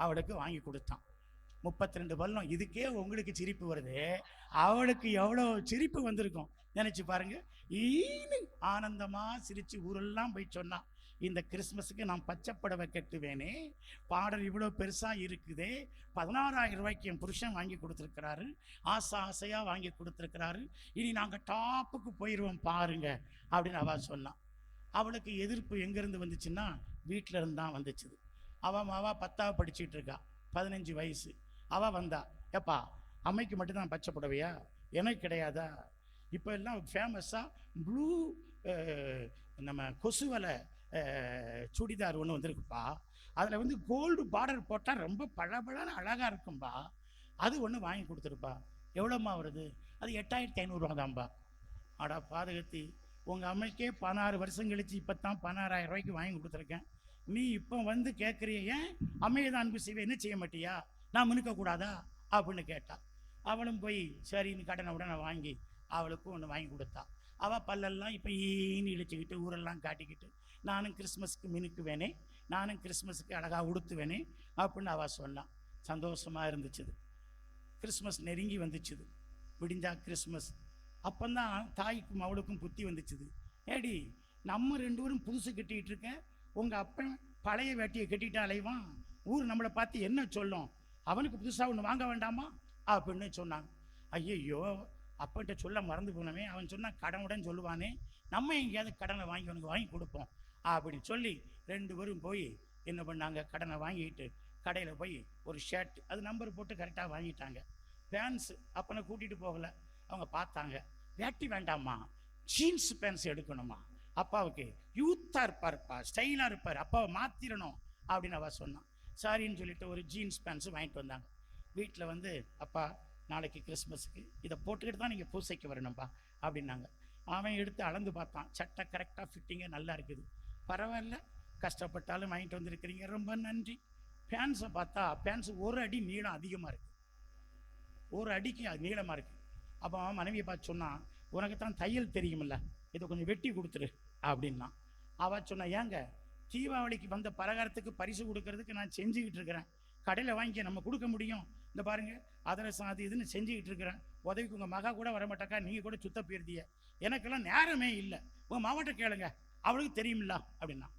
[SPEAKER 4] அவளுக்கு வாங்கி கொடுத்தான். 32 பல்லம். இதுக்கே உங்களுக்கு சிரிப்பு வருது, அவளுக்கு எவ்வளோ சிரிப்பு வந்திருக்கும் நினச்சி பாருங்க. ஈனு ஆனந்தமாக சிரித்து ஊரெல்லாம் போய் சொன்னான், இந்த கிறிஸ்மஸுக்கு நான் பச்சை புடவை கட்டுவேனே, பாடல் இவ்வளோ பெருசாக இருக்குதே, 16,000 ரூபாய்க்கு என் புருஷன் வாங்கி கொடுத்துருக்கிறாரு, ஆசையாக வாங்கி கொடுத்துருக்கிறாரு, இனி நாங்கள் டாப்புக்கு போயிடுவோம் பாருங்க அப்படின்னு அவள் சொன்னான். அவளுக்கு எதிர்ப்பு எங்கேருந்து வந்துச்சுன்னா வீட்டில் இருந்து தான் வந்துச்சு. அவள் 10வது படிச்சுட்டு இருக்கா, 15 வயசு. அவள் வந்தா, ஏப்பா அம்மைக்கு மட்டும்தான் பச்சை புடவையா, எனக்கு கிடையாதா? இப்போ எல்லாம் ஃபேமஸாக ப்ளூ நம்ம கொசுவலை சுடிதார் ஒன்று வந்திருக்குப்பா, அதில் வந்து கோல்டு பார்டர் போட்டால் ரொம்ப பழபழன்னு அழகாக இருக்கும்பா, அது ஒன்று வாங்கி கொடுத்துருப்பா. எவ்வளோம்மா வருது? அது 8,500 ரூபா தான்பா. ஆடா பாதகத்தி, உங்கள் அம்மைக்கே 16 வருஷம் கழிச்சு இப்போ தான் 16,000 ரூபாய்க்கு வாங்கி கொடுத்துருக்கேன், நீ இப்போ வந்து கேட்குறிய, ஏன் அம்மையை தான் அன்பு செய்வேன், என்ன செய்ய மாட்டியா, நான் மினுக்கக்கூடாதா அப்படின்னு கேட்டா. அவளும் போய் சரின்னு கடனை உடனே வாங்கி அவளுக்கும் ஒன்று வாங்கி கொடுத்தா. அவள் பல்லெல்லாம் இப்போ ஈன்னு இழிச்சிக்கிட்டு ஊரெல்லாம் காட்டிக்கிட்டு, நானும் கிறிஸ்மஸுக்கு மினுக்குவேனே, நானும் கிறிஸ்மஸுக்கு அழகாக உடுத்துவேனே அப்படின்னு அவள் சொன்னான். சந்தோஷமாக இருந்துச்சு. கிறிஸ்மஸ் நெருங்கி வந்துச்சுது, விடிஞ்சா கிறிஸ்மஸ். அப்போந்தான் தாய்க்கும் அவளுக்கும் புத்தி வந்துச்சுது, ஏடி நம்ம 2 பேரும் புதுசு கட்டிக்கிட்டு இருக்க, உங்கள் அப்பன் பழைய வேட்டியை கட்டிட்டு அலைவான், ஊர் நம்மளை பார்த்து என்ன சொல்லும், அவனுக்கு புதுசாக ஒன்று வாங்க வேண்டாமா அப்படின்னு சொன்னாங்க. ஐயையோ, அப்பன்ட்ட சொல்ல மறந்து போனவே, அவன் சொன்னால் கடனுடன் சொல்லுவானே, நம்ம எங்கேயாவது கடனை வாங்கி அவனுக்கு வாங்கி கொடுப்போம் அப்படின்னு சொல்லி 2 பேரும் போய் என்ன பண்ணாங்க, கடனை வாங்கிட்டு கடையில் போய் ஒரு ஷர்ட், அது நம்பர் போட்டு கரெக்டாக வாங்கிட்டாங்க. பேண்ட்ஸு அப்பனை கூட்டிகிட்டு போகலை, அவங்க பார்த்தாங்க, வேட்டி வேண்டாமா, ஜீன்ஸ் பேண்ட்ஸ் எடுக்கணுமா, அப்பாவுக்கு யூத்தாக இருப்பார்ப்பா, ஸ்டைலாக இருப்பார், அப்பாவை மாற்றிடணும் அப்படின்னு அவள் சொன்னான். சாரின்னு சொல்லிட்டு ஒரு ஜீன்ஸ் பேண்ட்ஸு வாங்கிட்டு வந்தாங்க. வீட்டில் வந்து, அப்பா நாளைக்கு கிறிஸ்மஸுக்கு இதை போட்டுக்கிட்டு தான் நீங்கள் பூசைக்கு வரணும்ப்பா அப்படின்னாங்க. அவன் எடுத்து அளந்து பார்த்தான், சட்டை கரெக்டாக ஃபிட்டிங்காக நல்லா இருக்குது, பரவாயில்ல கஷ்டப்பட்டாலும் வாங்கிட்டு வந்திருக்கிறீங்க, ரொம்ப நன்றி. பேண்ட்ஸை பார்த்தா பேண்ட்ஸு 1 அடி நீளம் அதிகமாக இருக்குது, 1 அடிக்கு அது நீளமாக இருக்குது. அப்போ அவன் மனைவியை பார்த்து சொன்னான், உனக்கு தான் தையல் தெரியுமில்ல, இதை கொஞ்சம் வெட்டி கொடுத்துரு அப்படின்னா. அவள் சொன்னா, ஏங்க தீபாவளிக்கு வந்த பலகாரத்துக்கு பரிசு கொடுக்கறதுக்கு நான் செஞ்சுக்கிட்டு இருக்கிறேன், கடையில் வாங்கிக்க நம்ம கொடுக்க முடியும், இந்த பாருங்கள் அதிரசம் அது இதுன்னு செஞ்சுக்கிட்டு இருக்கிறேன், உதவிக்கு உங்கள் மகா கூட வரமாட்டாக்கா, நீங்கள் கூட சுத்த போயிருந்தீங்க, எனக்கெல்லாம் நேரமே இல்லை, உங்கள் மாவட்ட கேளுங்க, அவளுக்கு தெரியுமில்ல அப்படின்னா.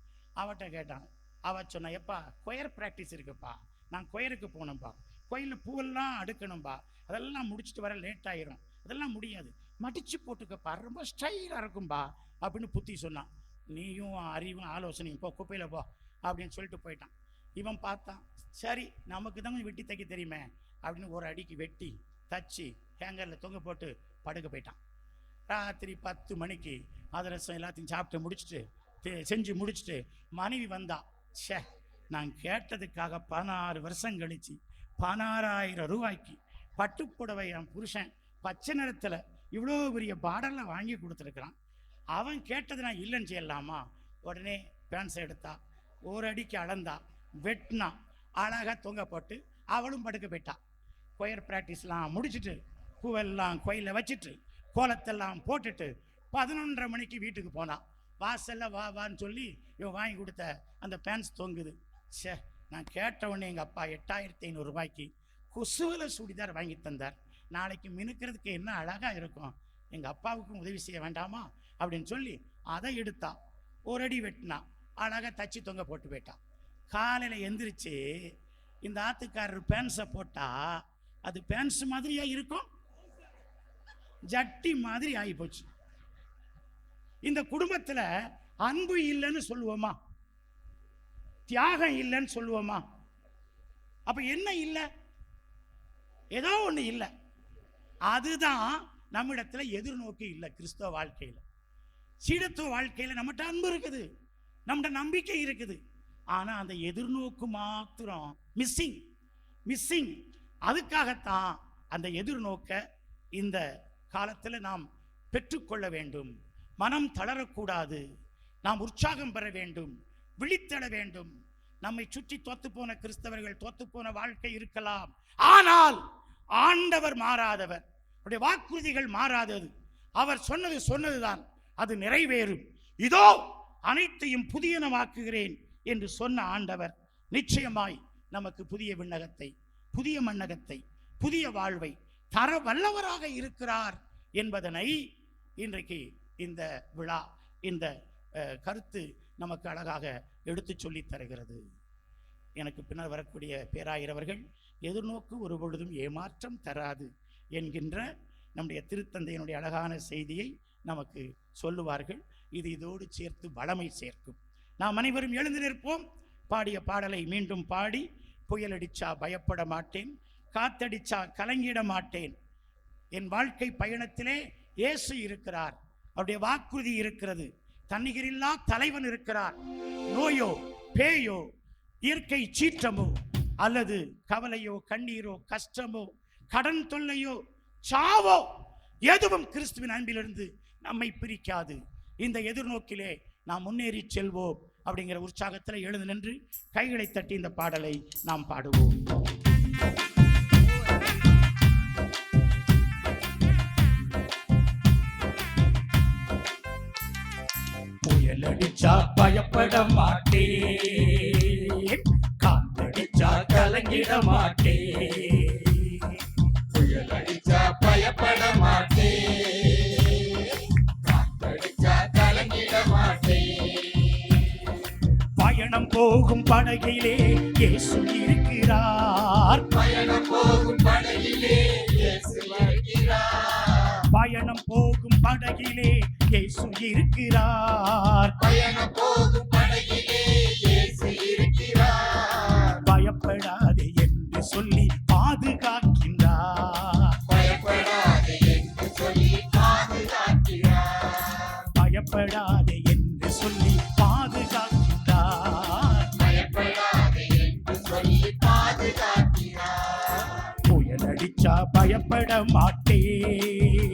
[SPEAKER 4] அவட்ட கேட்டான். அவள் சொன்னா, எப்பா கொயர் ப்ராக்டிஸ் இருக்குப்பா, நான் கொயருக்கு போகணும்ப்பா, கோயிலில் பூவெல்லாம் அடுக்கணும்பா, அதெல்லாம் முடிச்சுட்டு வர லேட் ஆயிரும், அதெல்லாம் முடியாது, மடித்து போட்டுக்கப்பா, ரொம்ப ஸ்டைலாக இருக்கும்பா அப்படின்னு புத்தி சொன்னான். நீயும் அறிவும் ஆலோசனையும் போ, குப்பையில் போ அப்படின்னு சொல்லிட்டு போயிட்டான். இவன் பார்த்தான், சரி நமக்கு தான் வெட்டி தைக்க தெரியுமே அப்படின்னு 1 அடிக்கு வெட்டி தச்சு ஹேங்கரில் தொங்க போட்டு படுக்க போயிட்டான். ராத்திரி 10 மணிக்கு அதிரசம் எல்லாத்தையும் சாப்பிட்டு முடிச்சுட்டு செஞ்சு முடிச்சுட்டு மனைவி வந்தா, ஷே நான் கேட்டதுக்காக 16 வருஷம் கழிச்சு 16,000 ரூபாய்க்கு பட்டுப்புடவை என் புருஷன் பச்சை நிறத்தில் இவ்வளோ பெரிய பாடலில் வாங்கி கொடுத்துருக்குறான், அவன் கேட்டது நான் இல்லைன்னு செய்யலாமா? உடனே பேண்ட்ஸை எடுத்தா, 1 அடிக்கு அளந்தா, வெட்டினா, அழகாக தொங்க போட்டு அவளும் படுக்க போயிட்டா. கொயர் ப்ராக்டிஸ்லாம் முடிச்சுட்டு பூவெல்லாம் கோயிலில் வச்சுட்டு கோலத்தெல்லாம் போட்டுட்டு 11:30 மணிக்கு வீட்டுக்கு போனான். வாசல்ல வா வான்னு சொல்லி இவன் வாங்கி கொடுத்த அந்த பேண்ட்ஸ் தொங்குது. சே, நான் கேட்ட உடனே எங்கள் அப்பா 8,500 ரூபாய்க்கு கொசுவில் சுடிதார் வாங்கி தந்தார், நாளைக்கு மினுக்கிறதுக்கு என்ன அழகாக இருக்கும், எங்கள் அப்பாவுக்கும் உதவி செய்ய வேண்டாமா அப்படின்னு சொல்லி அதை எடுத்தா, 1 அடி வெட்டினா, அழகாக தச்சு தொங்க போட்டு போயிட்டான். காலையில் எந்திரிச்சு இந்த ஆத்துக்காரர் பேண்ட்ஸை போட்டால் அது பேண்ட்ஸ் மாதிரியா இருக்கும், ஜட்டி மாதிரி ஆகி போச்சு. இந்த குடும்பத்தில் அன்பு இல்லைன்னு சொல்லுவோமா, தியாகம் இல்லைன்னு சொல்லுவோமா? அப்ப என்ன இல்லை? ஏதோ ஒன்று இல்லை. அதுதான் நம்மிடத்துல எதிர்நோக்கி இல்லை. கிறிஸ்தவ வாழ்க்கையில், சீடத்துவ வாழ்க்கையில் நம்மகிட்ட அன்பு இருக்குது, நம்மகிட்ட நம்பிக்கை இருக்குது. ஆனால் அந்த எதிர்நோக்கு மாத்திரம் மிஸ்ஸிங். அதுக்காகத்தான் அந்த எதிர்நோக்க இந்த காலத்தில் நாம் பெற்றுக்கொள்ள வேண்டும். மனம் தளரக்கூடாது, நாம் உற்சாகம் பெற வேண்டும், விழித்தெழ வேண்டும். நம்மை சுற்றி தோத்து போன கிறிஸ்தவர்கள், தோத்து போன வாழ்க்கை இருக்கலாம், ஆனால் ஆண்டவர் மாறாதவர், அவருடைய வாக்குறுதிகள் மாறாதது. அவர் சொன்னதுதான் அது நிறைவேறும். இதோ அனைத்தையும் புதியனமாக்குகிறேன் என்று சொன்ன ஆண்டவர் நிச்சயமாய் நமக்கு புதிய விண்ணகத்தை, புதிய மண்ணகத்தை, புதிய வாழ்வை தர வல்லவராக இருக்கிறார் என்பதனை இன்றைக்கு இந்த விழா, இந்த கருத்து நமக்கு அழகாக எடுத்து சொல்லி தருகிறது. எனக்கு பின்னர் வரக்கூடிய பேராயரவர்கள் எதிர்நோக்கு ஒரு பொழுதும் ஏமாற்றம் தராது என்கின்ற நம்முடைய திருத்தந்தையினுடைய அழகான செய்தியை நமக்கு சொல்லுவார்கள். இது இதோடு சேர்த்து வளமை சேர்க்கும். நாம் அனைவரும் எழுந்து நிற்போம். பாடிய பாடலை மீண்டும் பாடி, புயலடிச்சா பயப்பட மாட்டேன், காத்தடிச்சா கலங்கிட மாட்டேன், என் வாழ்க்கை பயணத்திலே இயேசு இருக்கிறார், அவருடைய வாக்குறுதி இருக்கிறது, தன்னிகரில்லா தலைவன் இருக்கிறார். நோயோ பேயோ இயற்கை சீற்றமோ அல்லது கவலையோ கண்ணீரோ கஷ்டமோ கடன் தொல்லையோ சாவோ எதுவும் கிறிஸ்துவின் அன்பிலிருந்து நம்மை பிரிக்காது. இந்த எதிர்நோக்கிலே நாம் முன்னேறி செல்வோம் அப்படிங்கிற உற்சாகத்தில் எழுந்து நின்று கைகளை தட்டி இந்த பாடலை நாம் பாடுவோம். புயலடிச்சா பயப்பட மாட்டேன், காத்தடிச்சா கலங்கிட மாட்டேன்,
[SPEAKER 5] புயலடிச்சா பயப்பட மாட்டேன், காத்தடிச்சா கலங்கிட மாட்டேன்.
[SPEAKER 4] பயணம் போகும் படகிலே இயேசு இருக்கிறார்,
[SPEAKER 5] பயணம் போகும் படகிலே இயேசு இருக்கிறார்,
[SPEAKER 4] பயணம் போகும் படகிலே இயேசு இருக்கிறார்,
[SPEAKER 5] பயணம் போகும் படகிலே இயேசு இருக்கிறார்.
[SPEAKER 4] பயப்படாதே என்று சொல்லி பாதுகாக்கின்றார்,
[SPEAKER 5] பயப்படாதே என்று சொல்லி பாதுகாக்கிறார்,
[SPEAKER 4] பயப்படாதே என்று சொல்லி பாதுகாக்கின்றார்,
[SPEAKER 5] பயப்படாதே என்று சொல்லி பாதுகாக்கிறார்.
[SPEAKER 4] புயலடிச்சா பயப்பட மாட்டேன்,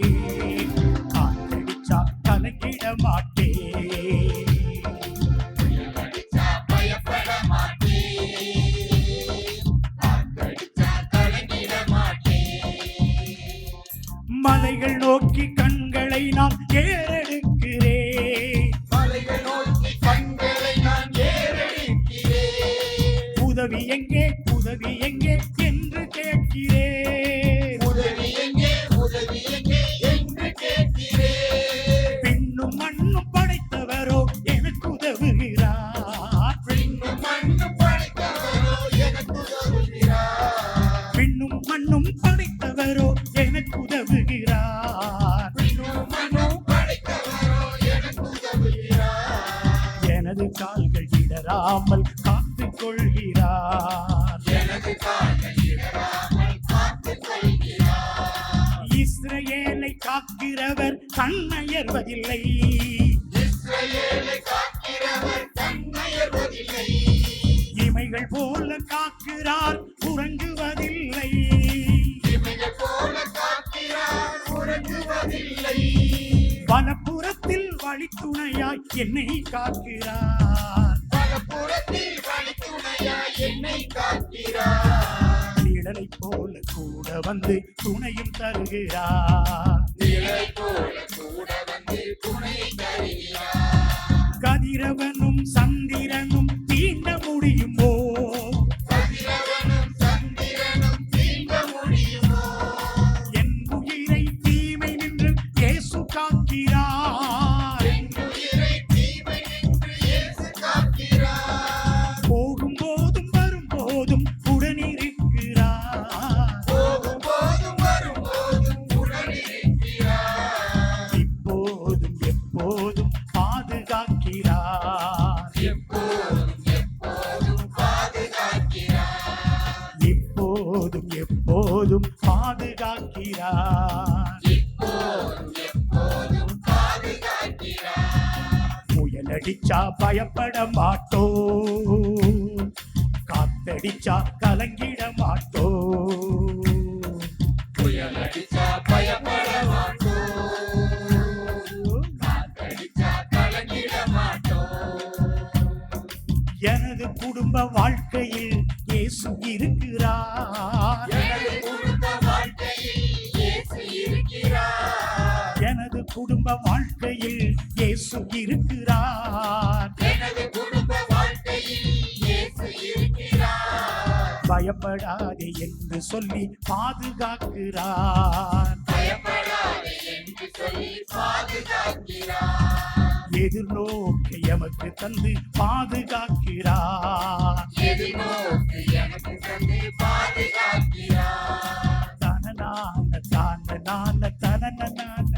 [SPEAKER 4] காத்தடிச்சா கலங்கிட மாட்டேன்,
[SPEAKER 5] புயலடிச்சா பயப்பட மாட்டேன், காத்தடிச்சா கலங்கிட மாட்டேன்.
[SPEAKER 4] மலைகள் நோக்கி கண்களை நான் ஏறெடுக்கிறேன்,
[SPEAKER 5] மலைகள் நோக்கி கண்களை நான் ஏறெடுக்கிறேன்,
[SPEAKER 4] உதவி எங்கே உதவி எங்கே என்று கேட்கிறேன்,
[SPEAKER 5] உதவி எங்கே என்று கேட்கிறேன்.
[SPEAKER 4] பின்னும் மண்ணும் படைத்தவரோ எனக்கு உதவுகிறார்,
[SPEAKER 5] பின்னும் மண்ணும் படைத்தவரோ எனக்கு உதவுகிறார்,
[SPEAKER 4] பின்னும் மண்ணும் படைத்தவரோ எனக்கு உதவுகிறார்,
[SPEAKER 5] பின்னும் மண்ணும் படைத்தவரோ எனக்கு உதவுகிறார்.
[SPEAKER 4] எனது கால்கள் இடராமல் காத்துக் கொள்கிறார்,
[SPEAKER 5] எனது கால்கள் இடராமல் காத்துக் கொள்கிறார்.
[SPEAKER 4] இஸ்ரவேலை காக்கிறவர் கண்ணயர்வதில்லை,
[SPEAKER 5] இஸ்ரவேலை காக்கிறவர் கண்ணயர்வதில்லை,
[SPEAKER 4] இமைகள் போல காக்கிறார் உறங்குவதில்லை,
[SPEAKER 5] இமைகள் போல காக்கிறார் உறங்குவதில்லை,
[SPEAKER 4] வலப்புறத்தில் வழித்துணையாய் என்னை காக்கிறார்,
[SPEAKER 5] பலபுறத்தில் வழித்துணையாய் என்னை காக்கிறார்,
[SPEAKER 4] நிழலை போல கூட வந்து துணையும் தருகிறார்,
[SPEAKER 5] நிழலை போல கூட வந்து துணை தருகிறார்.
[SPEAKER 4] கதிரவனும் சந்திரனும் தீண்ட முடியுமோ,
[SPEAKER 5] கதிரவனும் சந்திரனும் தீண்ட முடியுமோ,
[SPEAKER 4] என் உயிரை தீமை நின்று இயேசு காக்கிறார்,
[SPEAKER 5] என் உயிரை தீமை நின்று இயேசு காக்கிறார்.
[SPEAKER 4] போகும்போதும் வரும்போதும் உடனிருக்கிறார்,
[SPEAKER 5] போகும்போதும் வரும்போதும் உடனிருக்கிறார்.
[SPEAKER 4] இப்போதும் எப்போதும் பாதுகாக்கிறார்,
[SPEAKER 5] எப்போதும் எப்போதும் பாதுகாக்கிறார்.
[SPEAKER 4] இப்போதும் எப்போதும் பாதுகாக்கிறார். புயலடிச்சா பயப்பட மாட்டோம், காத்தடிச்சா கலங்கிட மாட்டோம்.
[SPEAKER 5] புயலடிச்சா பயப்பட மாட்டோம், காத்தடிச்சா கலங்கிட மாட்டோம்.
[SPEAKER 4] எனது குடும்ப வாழ்க்கையில் இயேசு இருக்கிறார்,
[SPEAKER 5] எனது குடும்ப வாழ்க்கையில் இயேசு இருக்கிறார்,
[SPEAKER 4] எனது குடும்ப வாழ்க்கையில் இயேசு இருக்கிறார்.
[SPEAKER 5] எனது குடும்ப வாழ்க்கையில் இயேசு இருக்கிறார்.
[SPEAKER 4] பயப்படாதே என்று சொல்லி பாதுகாக்கிறார்,
[SPEAKER 5] பயப்படாதே என்று சொல்லி பாதுகாக்கிறார்.
[SPEAKER 4] எதிர்நோக்கி எமக்கு தந்து பாதுகாக்கிறார்.
[SPEAKER 5] எதிர்நோக்கு எனக்கு தந்து பாதுகாக்கிறார்.
[SPEAKER 4] தனநான தான நான தனன நான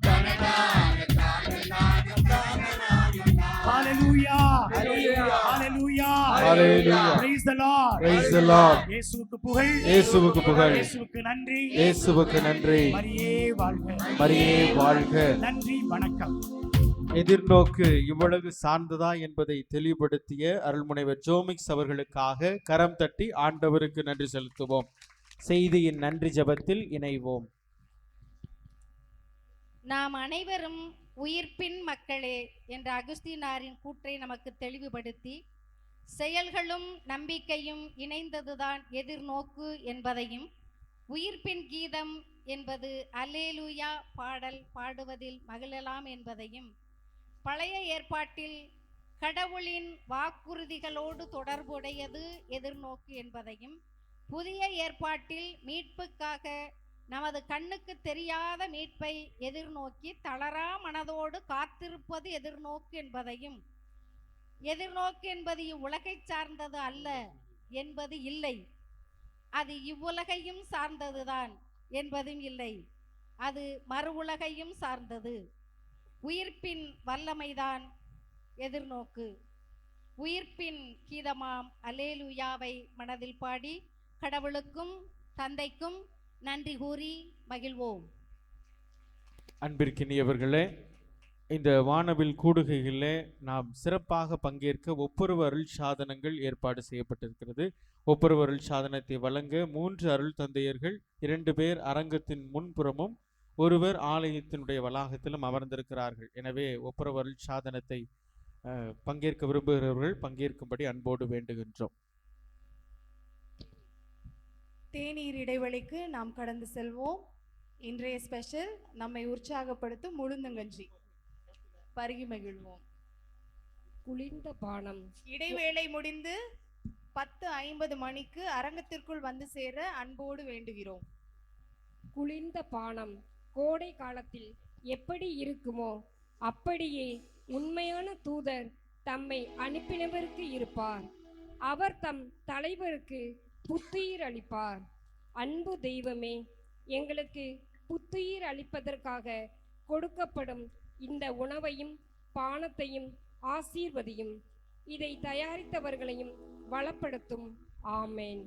[SPEAKER 5] தனநான தான நான தான நான நான.
[SPEAKER 4] ஹalleluya
[SPEAKER 5] Hallelujah.
[SPEAKER 4] Hallelujah
[SPEAKER 1] Hallelujah.
[SPEAKER 4] praise the lord
[SPEAKER 1] Praise the Lord.
[SPEAKER 4] இயேசுவுக்கு புகழ்,
[SPEAKER 1] இயேசுவுக்கு புகழ்.
[SPEAKER 4] இயேசுவுக்கு நன்றி,
[SPEAKER 1] இயேசுவுக்கு நன்றி.
[SPEAKER 4] மரியே வாழ்க,
[SPEAKER 1] மரியே வாழ்க.
[SPEAKER 4] நன்றி, வணக்கம்.
[SPEAKER 1] எதிர்நோக்கு இவ்வுலகு சார்ந்ததா என்பதை தெளிவுபடுத்திய அருள்முனைவர் ஜோமிக்ஸ் அவர்களுக்காக கரம் தட்டி ஆண்டவருக்கு நன்றி செலுத்துவோம். செய்தியின் நன்றி ஜெபத்தில் இணைவோம்.
[SPEAKER 6] நாம் அனைவரும் உயிர்ப்பின் மக்களே என்ற அகுஸ்தீனாரின் கூற்றை நமக்கு தெளிவுபடுத்தி, செயல்களும் நம்பிக்கையும் இணைந்ததுதான் எதிர்நோக்கு என்பதையும், உயிர்ப்பின் கீதம் என்பது அல்லேலூயா பாடல் பாடுவதில் மகிழலாம் என்பதையும், பழைய ஏற்பாட்டில் கடவுளின் வாக்குறுதிகளோடு தொடர்புடையது எதிர்நோக்கு என்பதையும், புதிய ஏற்பாட்டில் மீட்புக்காக நமது கண்ணுக்கு தெரியாத மீட்பை எதிர்நோக்கி தளரா மனதோடு காத்திருப்பது எதிர்நோக்கு என்பதையும், எதிர்நோக்கு என்பது இவ்வுலகை சார்ந்தது அல்ல என்பது இல்லை, அது இவ்வுலகையும் சார்ந்ததுதான் என்பதும் இல்லை, அது மறு உலகையும் சார்ந்தது. உயிர்ப்பின் வல்லமைதான் எதிர்நோக்கு. உயிர்ப்பின் கீதமாம் அல்லேலூயாவை மனதில் பாடி கடவுளுக்கும் தந்தைக்கும் நன்றி கூறி மகிழ்வோம்.
[SPEAKER 1] அன்பிற்கினியவர்களே, இந்த வானவில் கூடுகைகளிலே நாம் சிறப்பாக பங்கேற்க ஒப்புரவு அருள் சாதனங்கள் ஏற்பாடு செய்யப்பட்டிருக்கிறது. ஒப்புரவு அருள் சாதனத்தை வழங்க 3 அருள் தந்தையர்கள் 2 பேர் அரங்கத்தின் முன்புறமும் ஒருவர் ஆலயத்தினுடைய வளாகத்திலும் அமர்ந்திருக்கிறார்கள். எனவே ஒப்புரவு அருள் சாதனத்தை பங்கேற்க விரும்புகிறவர்கள் பங்கேற்கும்படி அன்போடு வேண்டுகின்றோம்.
[SPEAKER 3] தேநீர் இடைவெளிக்கு நாம் கடந்து செல்வோம். இன்றைய ஸ்பெஷல் நம்மை உற்சாகப்படுத்தும் உளுந்தங்கஞ்சி பருகி மகிழ்வோம்.
[SPEAKER 7] குளிர்ந்த பானம்.
[SPEAKER 3] இடைவேளை முடிந்து 10:50 மணிக்கு அரங்கத்திற்குள் வந்து சேர அன்போடு வேண்டுகிறோம்.
[SPEAKER 7] குளிர்ந்த பானம் கோடை காலத்தில் எப்படி இருக்குமோ அப்படியே உண்மையான தூதர் தம்மை அனுப்பினவருக்கு இருப்பார். அவர் தம் தலைவருக்கு புத்துயிர் அளிப்பார். அன்பு தெய்வமே, எங்களுக்கு புத்துயிர் அளிப்பதற்காக கொடுக்கப்படும் இந்த உணவையும் பானத்தையும் ஆசீர்வதியும். இதை தயாரித்தவர்களையும் வளப்படுத்தும். ஆமேன்.